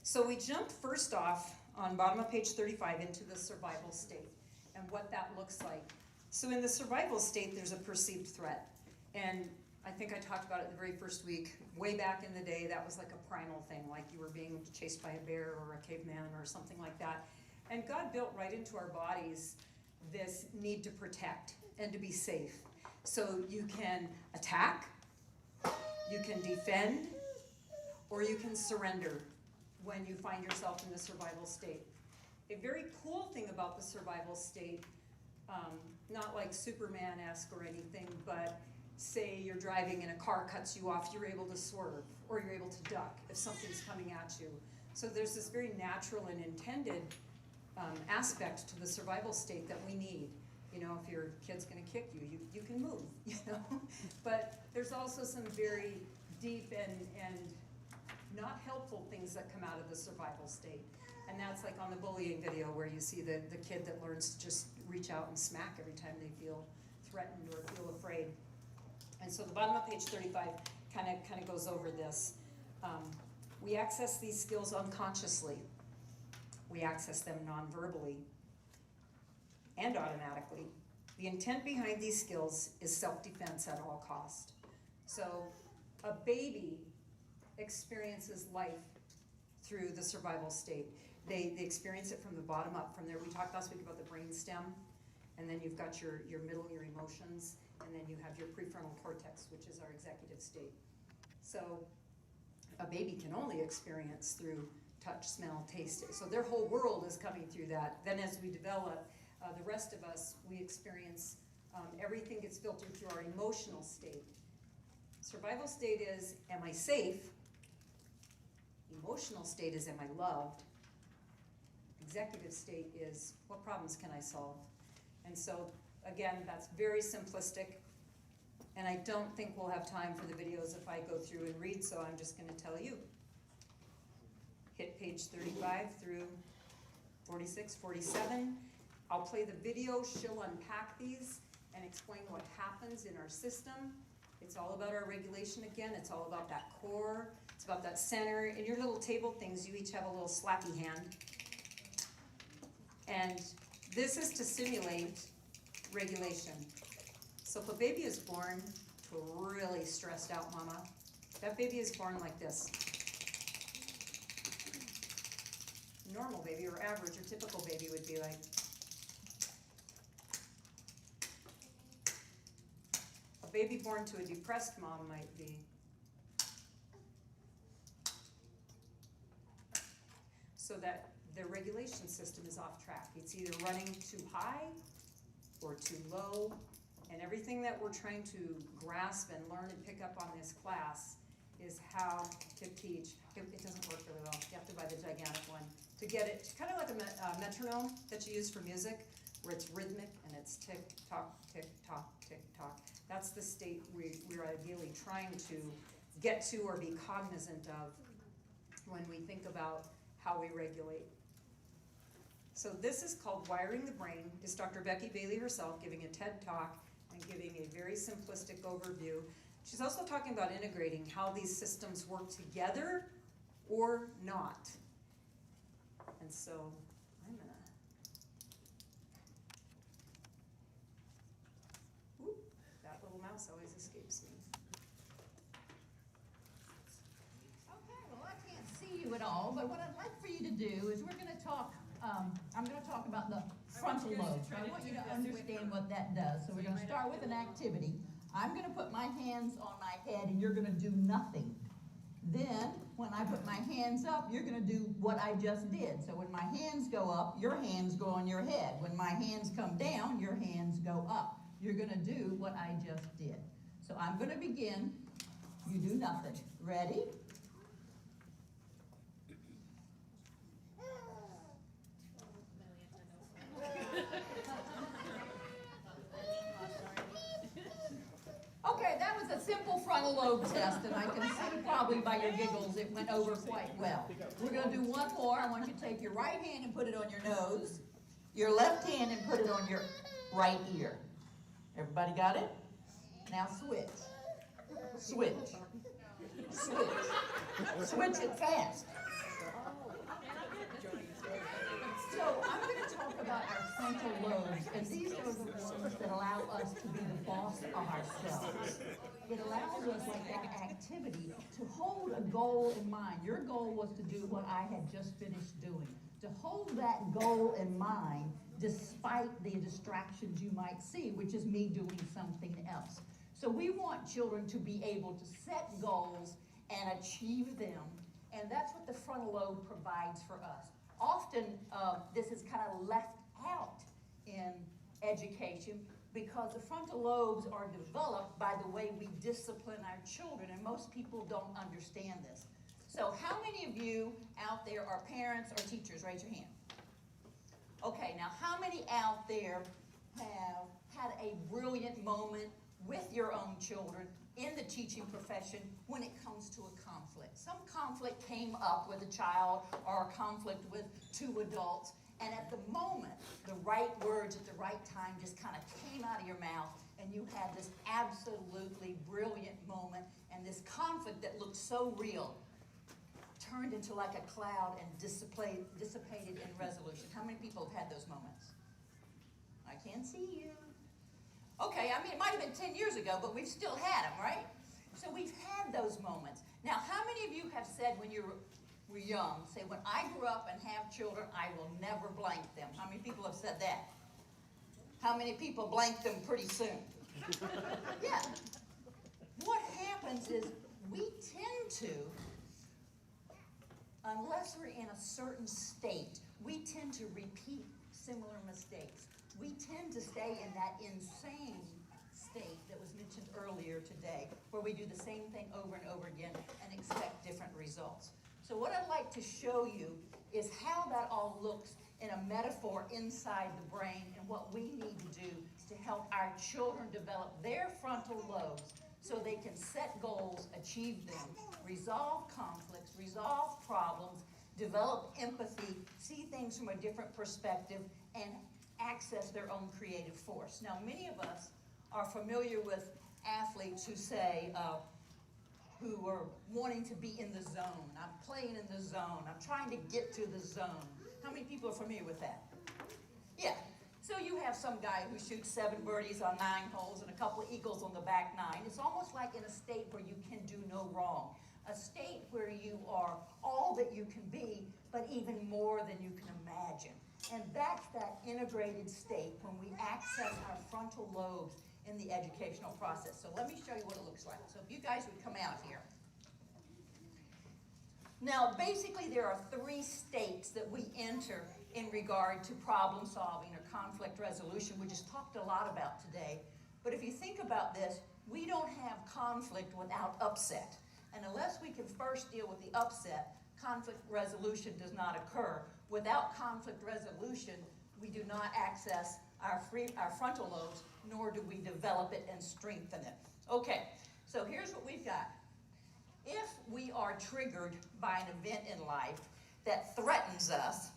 So we jump first off on bottom of page 35 into the survival state and what that looks like. So in the survival state, there's a perceived threat. And I think I talked about it the very first week. Way back in the day, that was like a primal thing, like you were being chased by a bear or a caveman or something like that. And God built right into our bodies this need to protect and to be safe. So you can attack, you can defend, or you can surrender when you find yourself in the survival state. A very cool thing about the survival state, not like Superman-esque or anything, but say you're driving and a car cuts you off, you're able to swerve, or you're able to duck if something's coming at you. So there's this very natural and intended aspect to the survival state that we need. You know, if your kid's gonna kick you, you can move, you know? But there's also some very deep and not helpful things that come out of the survival state. And that's like on the bullying video where you see the kid that learns to just reach out and smack every time they feel threatened or feel afraid. And so the bottom of page 35 kind of goes over this. We access these skills unconsciously. We access them non-verbally and automatically. The intent behind these skills is self-defense at all cost. So a baby experiences life through the survival state. They experience it from the bottom up. From there, we talked last week about the brain stem. And then you've got your middle, your emotions, and then you have your prefrontal cortex, which is our executive state. So a baby can only experience through touch, smell, taste. So their whole world is coming through that. Then as we develop, the rest of us, we experience, everything gets filtered through our emotional state. Survival state is, am I safe? Emotional state is, am I loved? Executive state is, what problems can I solve? And so, again, that's very simplistic. And I don't think we'll have time for the videos if I go through and read, so I'm just going to tell you. Hit page 35 through 46, 47. I'll play the video. She'll unpack these and explain what happens in our system. It's all about our regulation again. It's all about that core. It's about that center. In your little table things, you each have a little slappy hand. And this is to simulate regulation. So if a baby is born to a really stressed out mama, that baby is born like this. Normal baby or average or typical baby would be like. A baby born to a depressed mom might be. So that their regulation system is off track. It's either running too high or too low. And everything that we're trying to grasp and learn and pick up on this class is how to teach. It doesn't work really well. You have to buy the gigantic one. To get it, kind of like a metronome that you use for music, where it's rhythmic and it's tick, tock, tick, tock, tick, tock. That's the state we're ideally trying to get to or be cognizant of when we think about how we regulate. So this is called Wiring the Brain. It's Dr. Becky Bailey herself giving a TED Talk and giving a very simplistic overview. She's also talking about integrating how these systems work together or not. And so I'm gonna, whoop, that little mouse always escapes me. Okay, well, I can't see you at all, but what I'd like for you to do is we're gonna talk, I'm gonna talk about the frontal lobe. So I want you to understand what that does. So we're gonna start with an activity. I'm gonna put my hands on my head and you're gonna do nothing. Then, when I put my hands up, you're gonna do what I just did. So when my hands go up, your hands go on your head. When my hands come down, your hands go up. You're gonna do what I just did. So I'm gonna begin. You do nothing. Ready? Okay, that was a simple frontal lobe test, and I can see probably by your giggles it went over quite well. We're going to do one more. I want you to take your right hand and put it on your nose, your left hand and put it on your right ear. Everybody got it? Now switch. Switch. Switch. Switch it fast. So I'm going to talk about our frontal lobes, and these are the ones that allow us to be the boss of ourselves. It allows us, like that activity, to hold a goal in mind. Your goal was to do what I had just finished doing. To hold that goal in mind despite the distractions you might see, which is me doing something else. So we want children to be able to set goals and achieve them, and that's what the frontal lobe provides for us. Often, this is kind of left out in education because the frontal lobes are developed by the way we discipline our children, and most people don't understand this. So how many of you out there are parents or teachers? Raise your hand. Okay, now how many out there have had a brilliant moment with your own children in the teaching profession when it comes to a conflict? Some conflict came up with a child or a conflict with two adults, and at the moment, the right words at the right time just kind of came out of your mouth, and you had this absolutely brilliant moment, and this conflict that looked so real turned into like a cloud and dissipated in resolution. How many people have had those moments? I can't see you. Okay, I mean, it might have been 10 years ago, but we've still had them, right? So we've had those moments. Now, how many of you have said when you were young, say, when I grew up and have children, I will never blank them? How many people have said that? How many people blank them pretty soon? Yeah. What happens is we tend to, unless we're in a certain state, we tend to repeat similar mistakes. We tend to stay in that insane state that was mentioned earlier today, where we do the same thing over and over again and expect different results. So what I'd like to show you is how that all looks in a metaphor inside the brain and what we need to do to help our children develop their frontal lobes so they can set goals, achieve them, resolve conflicts, resolve problems, develop empathy, see things from a different perspective, and access their own creative force. Now, many of us are familiar with athletes who say, who are wanting to be in the zone. I'm playing in the zone. I'm trying to get to the zone. How many people are familiar with that? Yeah. So you have some guy who shoots 7 birdies on 9 holes and a couple of eagles on the back 9. It's almost like in a state where you can do no wrong. A state where you are all that you can be, but even more than you can imagine. And that's that integrated state when we access our frontal lobes in the educational process. So let me show you what it looks like. So if you guys would come out here. Now, basically, there are 3 states that we enter in regard to problem solving or conflict resolution. We just talked a lot about today. But if you think about this, we don't have conflict without upset. And unless we can first deal with the upset, conflict resolution does not occur. Without conflict resolution, we do not access our frontal lobes, nor do we develop it and strengthen it. Okay, so here's what we've got. If we are triggered by an event in life that threatens us,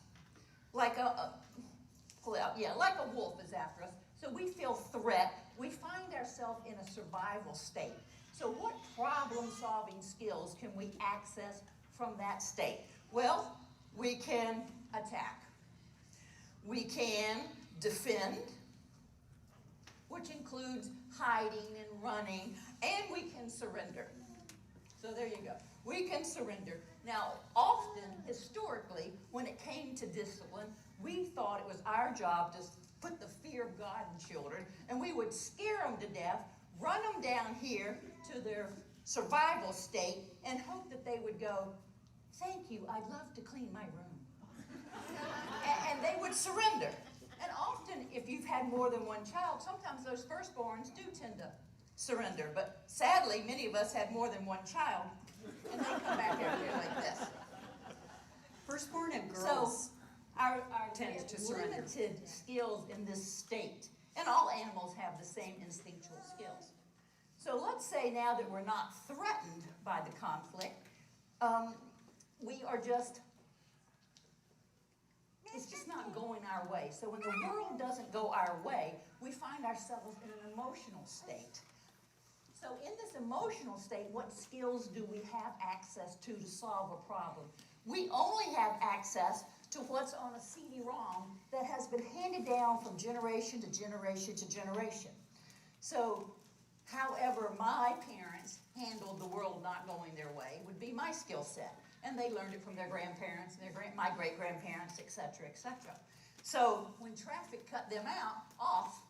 like like a wolf is after us, so we feel threat, we find ourselves in a survival state. So what problem-solving skills can we access from that state? Well, we can attack. We can defend, which includes hiding and running, and we can surrender. So there you go. We can surrender. Now, often, historically, when it came to discipline, we thought it was our job to put the fear of God in children, and we would scare them to death, run them down here to their survival state, and hope that they would go, "Thank you, I'd love to clean my room." and they would surrender. And often, if you've had more than one child, sometimes those firstborns do tend to surrender. But sadly, many of us had more than one child, and they come back out here like this. Firstborn and girls. So our tend to surrender. limited skills in this state, and all animals have the same instinctual skills. So let's say now that we're not threatened by the conflict, we are just, it's just not going our way. So when the world doesn't go our way, we find ourselves in an emotional state. So in this emotional state, what skills do we have access to solve a problem? We only have access to what's on a CD-ROM that has been handed down from generation to generation to generation. So, however my parents handled the world not going their way would be my skill set. And they learned it from their grandparents, and my great-grandparents, et cetera, et cetera. So when traffic cut them off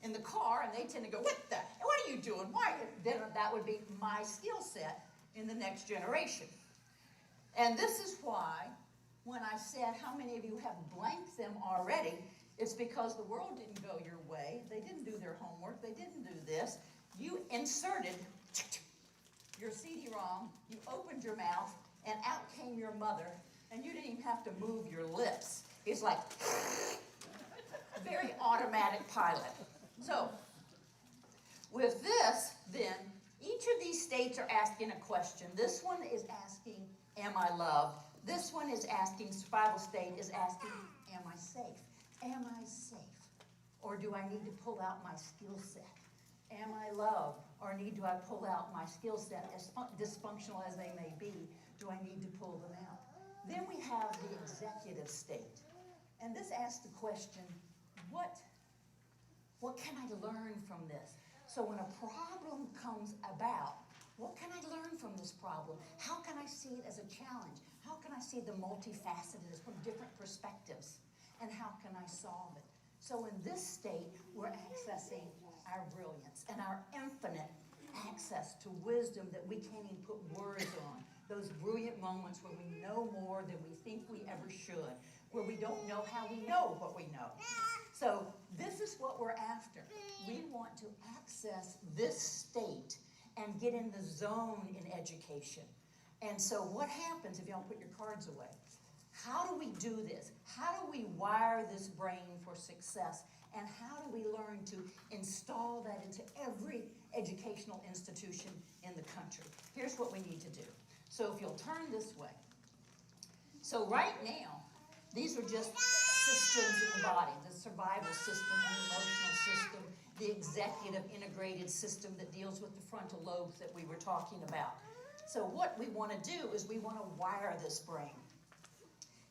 in the car, and they tend to go, what are you doing? Why? Then that would be my skill set in the next generation. And this is why, when I said how many of you have blanked them already, it's because the world didn't go your way. They didn't do their homework. They didn't do this. You inserted your CD-ROM, you opened your mouth, and out came your mother, and you didn't even have to move your lips. It's like very automatic pilot. So, with this, then, each of these states are asking a question. This one is asking, am I loved? This one is asking, survival state is asking, am I safe? Am I safe? Or do I need to pull out my skill set? Am I loved? Or do I pull out my skill set, as dysfunctional as they may be? Do I need to pull them out? Then we have the executive state. And this asks the question, what can I learn from this? So when a problem comes about, what can I learn from this problem? How can I see it as a challenge? How can I see the multifaceted from different perspectives? And how can I solve it? So in this state, we're accessing our brilliance and our infinite access to wisdom that we can't even put words on. Those brilliant moments where we know more than we think we ever should, where we don't know how we know what we know. So this is what we're after. We want to access this state and get in the zone in education. And so what happens if you don't put your cards away? How do we do this? How do we wire this brain for success? And how do we learn to install that into every educational institution in the country? Here's what we need to do. So if you'll turn this way. So right now, these are just systems in the body, the survival system, the emotional system, the executive integrated system that deals with the frontal lobes that we were talking about. So what we want to do is we want to wire this brain.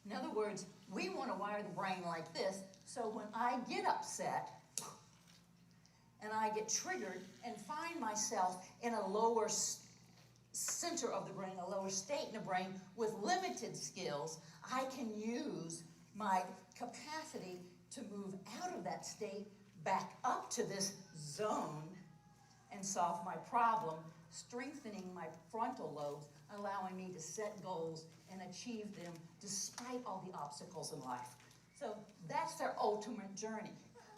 In other words, we want to wire the brain like this, so when I get upset and I get triggered and find myself in a lower center of the brain, a lower state in the brain with limited skills, I can use my capacity to move out of that state back up to this zone and solve my problem, strengthening my frontal lobes, allowing me to set goals and achieve them despite all the obstacles in life. So that's their ultimate journey.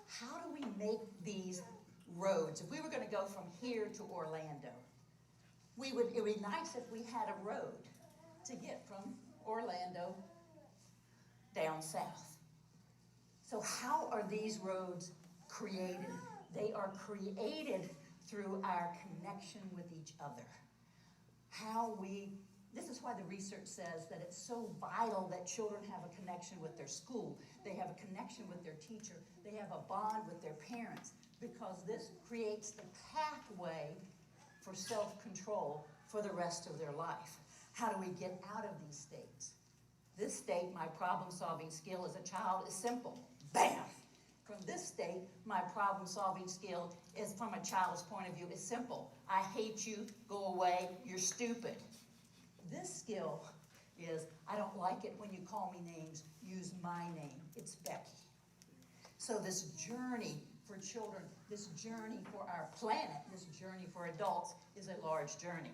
How do we make these roads? If we were going to go from here to Orlando, it would be nice if we had a road to get from Orlando down south. So how are these roads created? They are created through our connection with each other. This is why the research says that it's so vital that children have a connection with their school. They have a connection with their teacher. They have a bond with their parents, because this creates the pathway for self-control for the rest of their life. How do we get out of these states? This state, my problem-solving skill as a child, is simple. Bam! From this state, my problem-solving skill is, from a child's point of view, is simple. I hate you, go away, you're stupid. This skill is, I don't like it when you call me names, use my name, it's Becky. So this journey for children, this journey for our planet, this journey for adults is a large journey.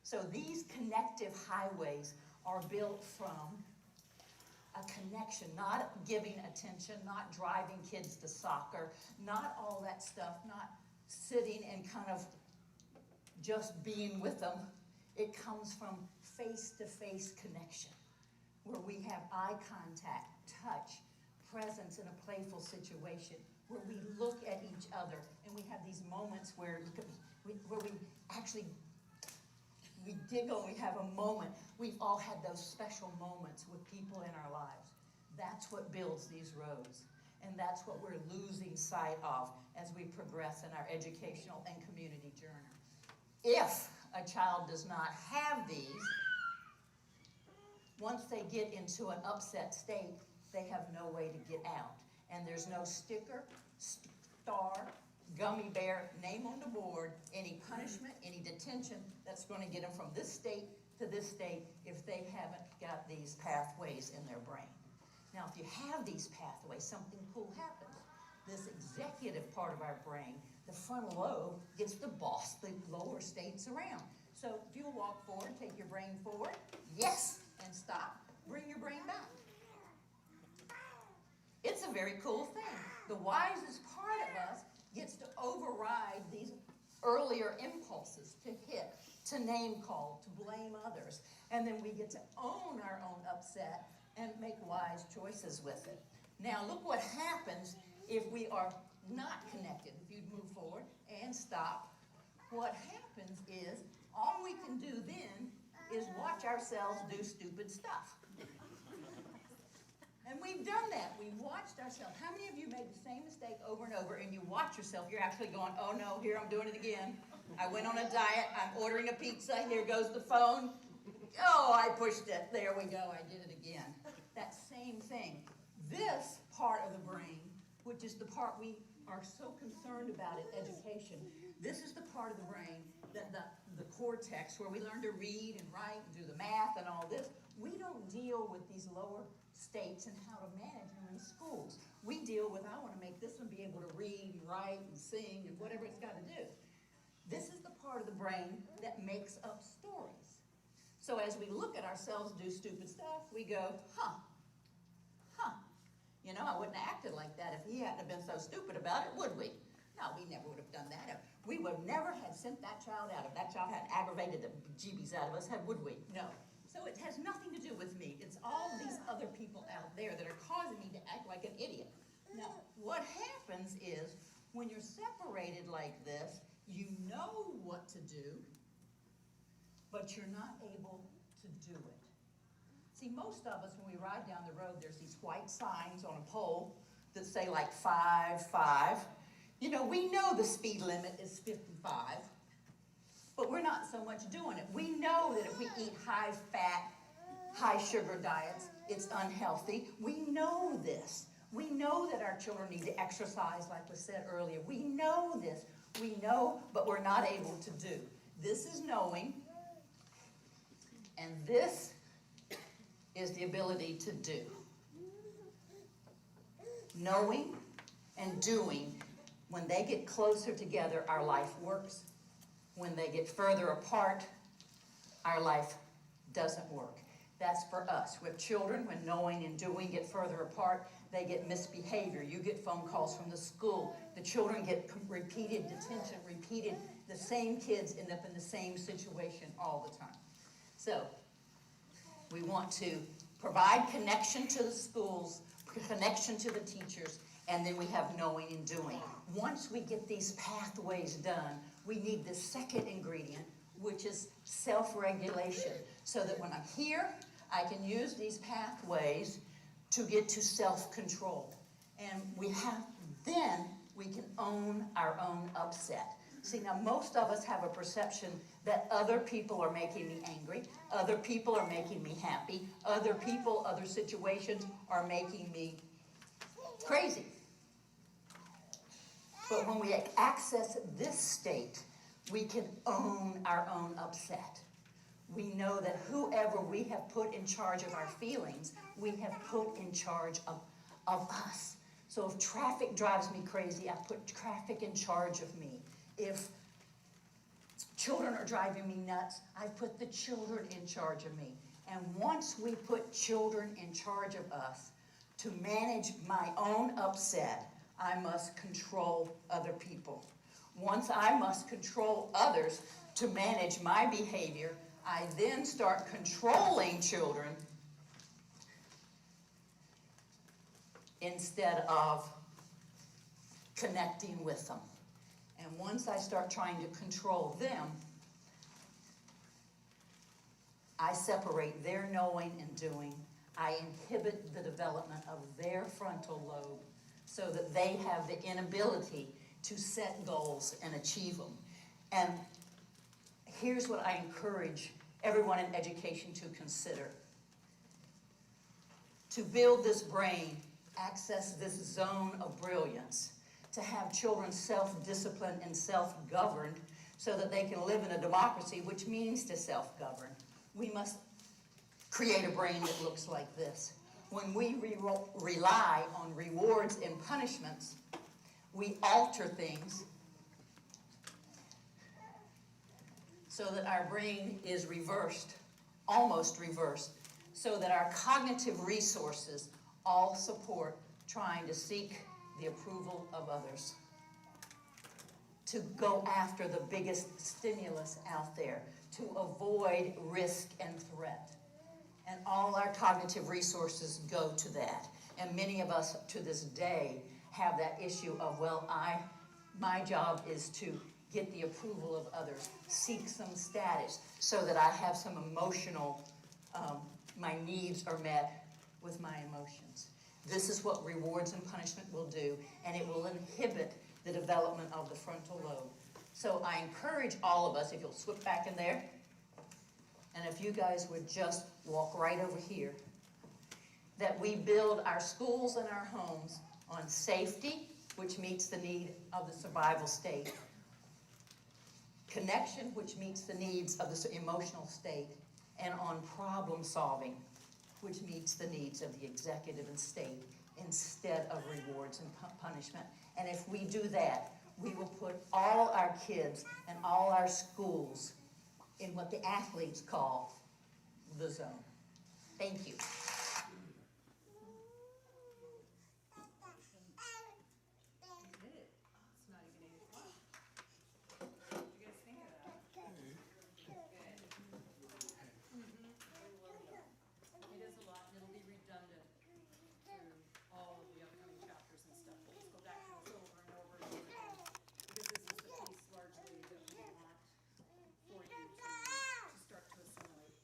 So these connective highways are built from a connection, not giving attention, not driving kids to soccer, not all that stuff, not sitting and kind of just being with them. It comes from face-to-face connection, where we have eye contact, touch, presence in a playful situation, where we look at each other and we have these moments where we actually giggle, we have a moment. We've all had those special moments with people in our lives. That's what builds these roads. And that's what we're losing sight of as we progress in our educational and community journey. If a child does not have these, once they get into an upset state, they have no way to get out. And there's no sticker, star, gummy bear, name on the board, any punishment, any detention that's going to get them from this state to this state if they haven't got these pathways in their brain. Now, if you have these pathways, something cool happens. This executive part of our brain, the frontal lobe, gets to boss the lower states around. So if you'll walk forward, take your brain forward, yes, and stop, bring your brain back. It's a very cool thing. The wisest part of us gets to override these earlier impulses to hit, to name call, to blame others. And then we get to own our own upset and make wise choices with it. Now look what happens if we are not connected. If you move forward and stop, what happens is all we can do then is watch ourselves do stupid stuff. And we've done that. We've watched ourselves. How many of you made the same mistake over and over, and you watch yourself, you're actually going, oh no, here I'm doing it again. I went on a diet, I'm ordering a pizza, here goes the phone. Oh, I pushed it. There we go, I did it again. That same thing. This part of the brain, which is the part we are so concerned about in education, this is the part of the brain that the cortex, where we learn to read and write and do the math and all this. We don't deal with these lower states and how to manage them in schools. We deal with, I wanna make this one be able to read and write and sing and whatever it's gotta do. This is the part of the brain that makes up stories. So as we look at ourselves do stupid stuff, we go, huh, you know, I wouldn't have acted like that if he hadn't have been so stupid about it, would we? No, we never would have done that. We would never have sent that child out if that child had aggravated the bejeebies out of us, would we? No. So it has nothing to do with me. It's all these other people out there that are causing me to act like an idiot. Now, what happens is when you're separated like this, you know what to do, but you're not able to do it. See, most of us, when we ride down the road, there's these white signs on a pole that say like 5. You know, we know the speed limit is 55, but we're not so much doing it. We know that if we eat high-fat, high-sugar diets, it's unhealthy. We know this. We know that our children need to exercise, like was said earlier. We know this. We know, but we're not able to do. This is knowing, and this is the ability to do. Knowing and doing, when they get closer together, our life works. When they get further apart, our life doesn't work. That's for us. With children, when knowing and doing get further apart, they get misbehavior. You get phone calls from the school. The children get repeated detention, the same kids end up in the same situation all the time. So, we want to provide connection to the schools, connection to the teachers, and then we have knowing and doing. Once we get these pathways done, we need the second ingredient, which is self-regulation, so that when I'm here, I can use these pathways to get to self-control. And then we can own our own upset. See, now most of us have a perception that other people are making me angry, other people are making me happy, other people, other situations are making me crazy. But when we access this state, we can own our own upset. We know that whoever we have put in charge of our feelings, we have put in charge of us. So if traffic drives me crazy, I put traffic in charge of me. If children are driving me nuts, I put the children in charge of me. And once we put children in charge of us, to manage my own upset, I must control other people. Once I must control others to manage my behavior, I then start controlling children instead of connecting with them. And once I start trying to control them, I separate their knowing and doing. I inhibit the development of their frontal lobe so that they have the inability to set goals and achieve them. And here's what I encourage everyone in education to consider. To build this brain, access this zone of brilliance, to have children self-disciplined and self-governed so that they can live in a democracy, which means to self-govern. We must create a brain that looks like this. When we rely on rewards and punishments, we alter things so that our brain is reversed, almost reversed, so that our cognitive resources all support trying to seek the approval of others, to go after the biggest stimulus out there, to avoid risk and threat. And all our cognitive resources go to that. And many of us to this day have that issue of, well, my job is to get the approval of others, seek some status so that I have some emotional, my needs are met with my emotions. This is what rewards and punishment will do, and it will inhibit the development of the frontal lobe. So I encourage all of us, if you'll slip back in there, and if you guys would just walk right over here, that we build our schools and our homes on safety, which meets the need of the survival state, connection, which meets the needs of the emotional state, and on problem solving, which meets the needs of the executive and state instead of rewards and punishment. And if we do that, we will put all our kids and all our schools in what the athletes call the zone. Thank you. We did it. It's not even 8 o'clock. What do you guys think of that? Good. It is a lot, and it'll be redundant through all of the upcoming chapters and stuff. We'll just go back to this over and over and over again, because this is the piece largely that we want for you to start to assimilate.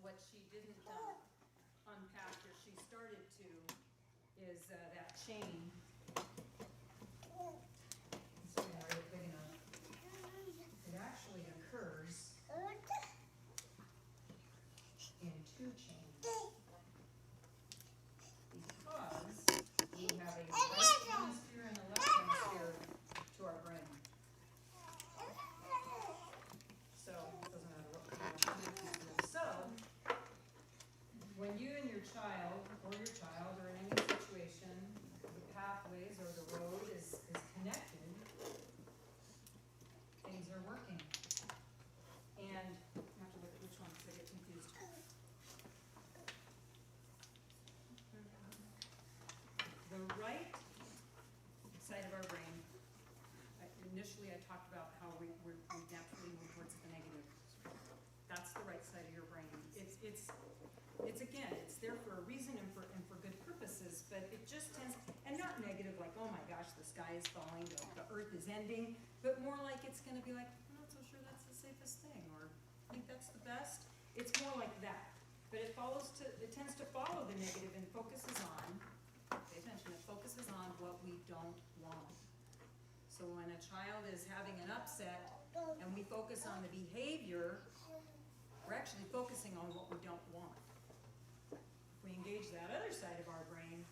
What she didn't unpack, or she started to, is that chain. So I'm gonna write it big enough. It actually occurs in 2 chains. Because we have a right hemisphere and a left hemisphere to our brain. So it doesn't matter what kind of piece it is. So when you and your child or in any situation, the pathways or the road is connected, things are working. And I have to look at which one because I get confused. The right side of our brain, initially I talked about how we naturally move towards the negative. That's the right side of your brain. It's again, it's there for a reason and for good purposes, but it just tends, and not negative like, oh my gosh, the sky is falling, the earth is ending, but more like it's gonna be like, I'm not so sure that's the safest thing, or I think that's the best. It's more like that. But it tends to follow the negative and focuses on, pay attention, it focuses on what we don't want. So when a child is having an upset and we focus on the behavior, we're actually focusing on what we don't want. If we engage that other side of our brain,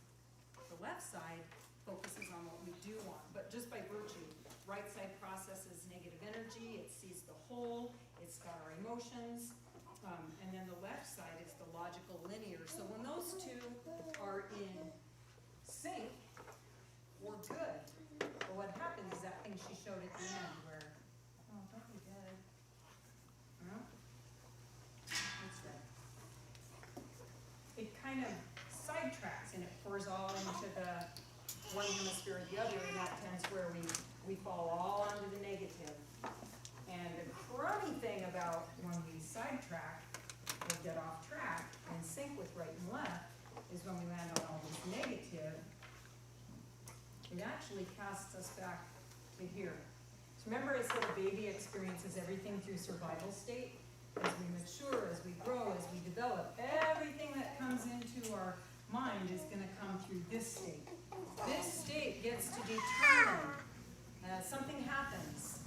the left side focuses on what we do want. But just by virtue, right side processes negative energy, it sees the whole, it's got our emotions, and then the left side is the logical linear. So when those two are in sync, we're good. But what happens is that thing she showed at the end where, oh, don't be dead. No? That's right. It kind of sidetracks and it pours all into the one hemisphere or the other, and that tends where we fall all onto the negative. And the crummy thing about when we sidetrack or get off track and sync with right and left is when we land on all this negative, it actually casts us back to here. So remember I said a baby experiences everything through survival state? As we mature, as we grow, as we develop, everything that comes into our mind is going to come through this state. This state gets to determine something happens.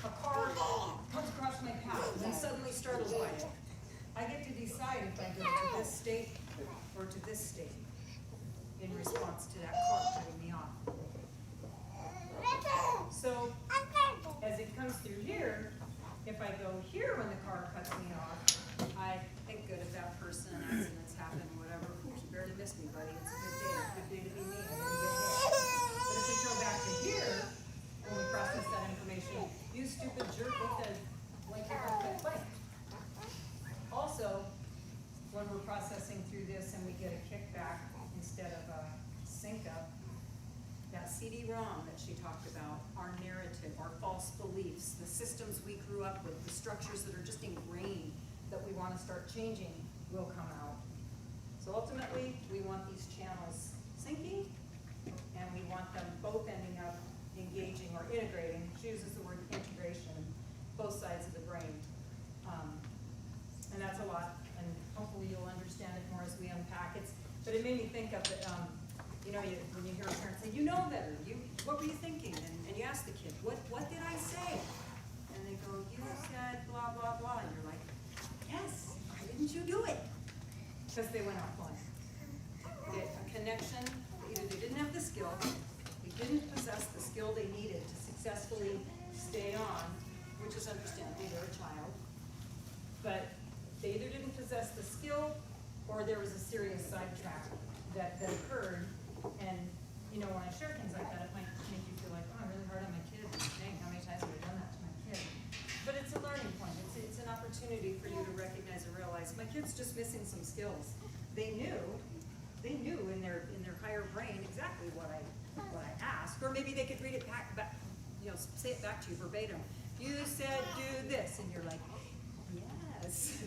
A car comes across my path and then suddenly startled by it. I get to decide if I go to this state or to this state in response to that car cutting me off. So, as it comes through here, if I go here when the car cuts me off, I think good of that person, accidents happen, whatever. Oops, you barely missed me, buddy. It's a good day to be me. I didn't get hit. But if we go back to here, when we process that information, you stupid jerk, what the, like you're going to play. Also, when we're processing through this and we get a kickback instead of a sync up, that CD-ROM that she talked about, our narrative, our false beliefs, the systems we grew up with, the structures that are just ingrained that we want to start changing will come out. So ultimately, we want these channels syncing, and we want them both ending up engaging or integrating. She uses the word integration, both sides of the brain. And that's a lot, and hopefully you'll understand it more as we unpack it. But it made me think of it. When you hear a parent say, you know better, what were you thinking? And you ask the kid, what did I say? And they go, you said blah, blah, blah. And you're like, yes, why didn't you do it? Because they went offline. A connection, either they didn't have the skill, they didn't possess the skill they needed to successfully stay on, which is understandable, they're a child. But they either didn't possess the skill or there was a serious sidetrack that occurred, and, you know, when I share things like that, it might make you feel like, oh, I'm really hard on my kid, dang, how many times have I done that to my kid? But it's a learning point, it's an opportunity for you to recognize and realize, my kid's just missing some skills. They knew in their higher brain exactly what I asked, or maybe they could read it back, you know, say it back to you verbatim. You said do this, and you're like, yes.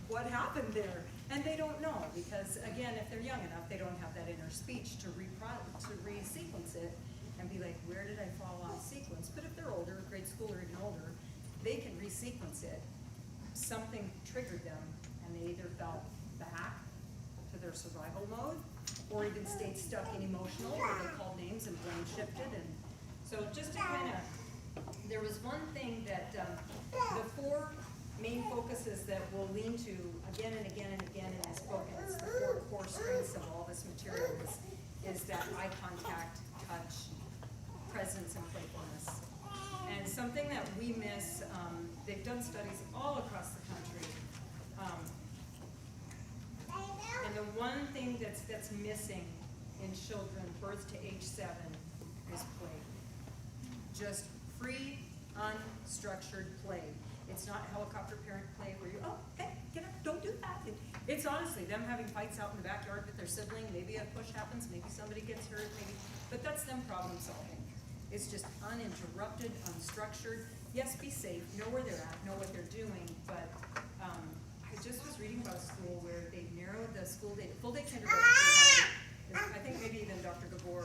What happened there? And they don't know, because again, if they're young enough, they don't have that inner speech to re-sequence it and be like, where did I fall off sequence? But if they're older, grade school or even older, they can re-sequence it. Something triggered them, and they either fell back to their survival mode, or even stayed stuck in emotional, where they called names and blame shifted. And so just to kind of, there was one thing that the four main focuses that we'll lean to again and again and again in this book, and it's the four core strengths of all this material, is that eye contact, touch, presence, and playfulness. And something that we miss, they've done studies all across the country, and the one thing that's missing in children birth to age 7 is play. Just free, unstructured play. It's not helicopter parent play where you, oh, hey, get up, don't do that. It's honestly them having fights out in the backyard with their sibling. Maybe a push happens, maybe somebody gets hurt, maybe, but that's them problem solving. It's just uninterrupted, unstructured. Yes, be safe, know where they're at, know what they're doing, but I just was reading about a school where they narrowed the school day, full day kindergarten. I think maybe even Dr. Gabor,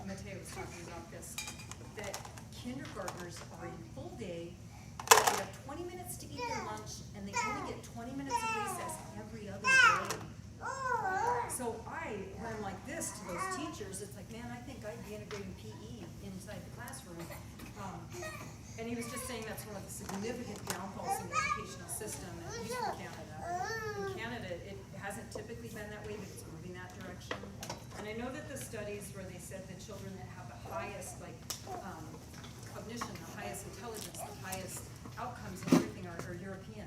Mateo was talking about this, that kindergartners are in full day. They have 20 minutes to eat their lunch, and they only get 20 minutes of recess every other day. So when I'm like this to those teachers, it's like, man, I think I'd be integrating PE inside the classroom. And he was just saying that's one of the significant downfalls in the educational system, at least in Canada. In Canada, it hasn't typically been that way, but it's moving that direction. And I know that the studies where they said the children that have the highest, like, cognition, the highest intelligence, the highest outcomes and everything are European,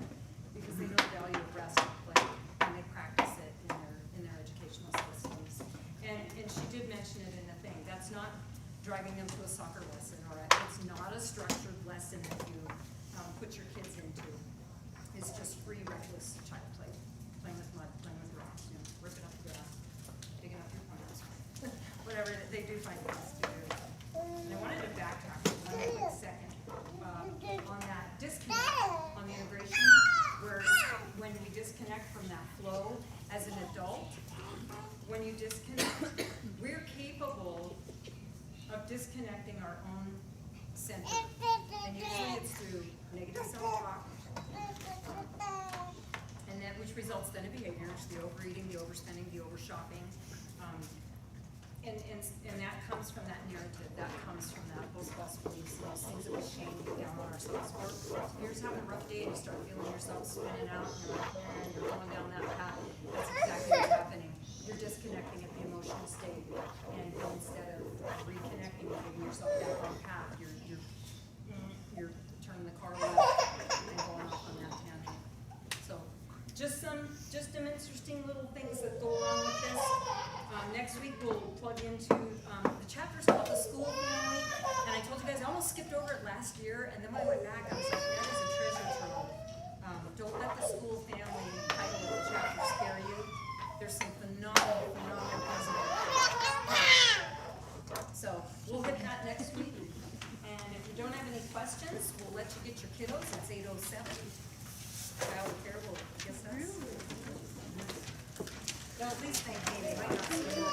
because they know the value of rest and play, and they practice it in their educational systems. And she did mention it in the thing. That's not driving them to a soccer lesson, or it's not a structured lesson that you put your kids into. It's just free, reckless child play, playing with mud, playing with rocks, you know, ripping up the grass, digging up your plants, whatever they do find things to do. And I wanted to backtrack for 1 quick second on that disconnect, on the integration, where when we disconnect from that flow as an adult, when you disconnect, we're capable of disconnecting our own center. And usually it's through negative self-talk, and that which results then in behaviors, the overeating, the overspending, the overshopping. And that comes from that narrative, that comes from those false beliefs, and those things that we shame down on ourselves for. You're just having a rough day and you start feeling yourself spinning out, and you're like, man, you're going down that path. That's exactly what's happening. You're disconnecting at the emotional state, and instead of reconnecting and getting yourself back on path, you're turning the car left and going off on that tangent. So just some interesting little things that go along with this. Next week we'll plug into the chapter's called The School Family, and I told you guys I almost skipped over it last year, and then when I went back I was like, that is a treasure trove. Don't let the school family title of the chapter scare you. There's some phenomenal things in it. So we'll hit that next week, and if you don't have any questions, we'll let you get your kiddos. It's 8:07. Child care will guess us. Well, at least thank me. They might not see you.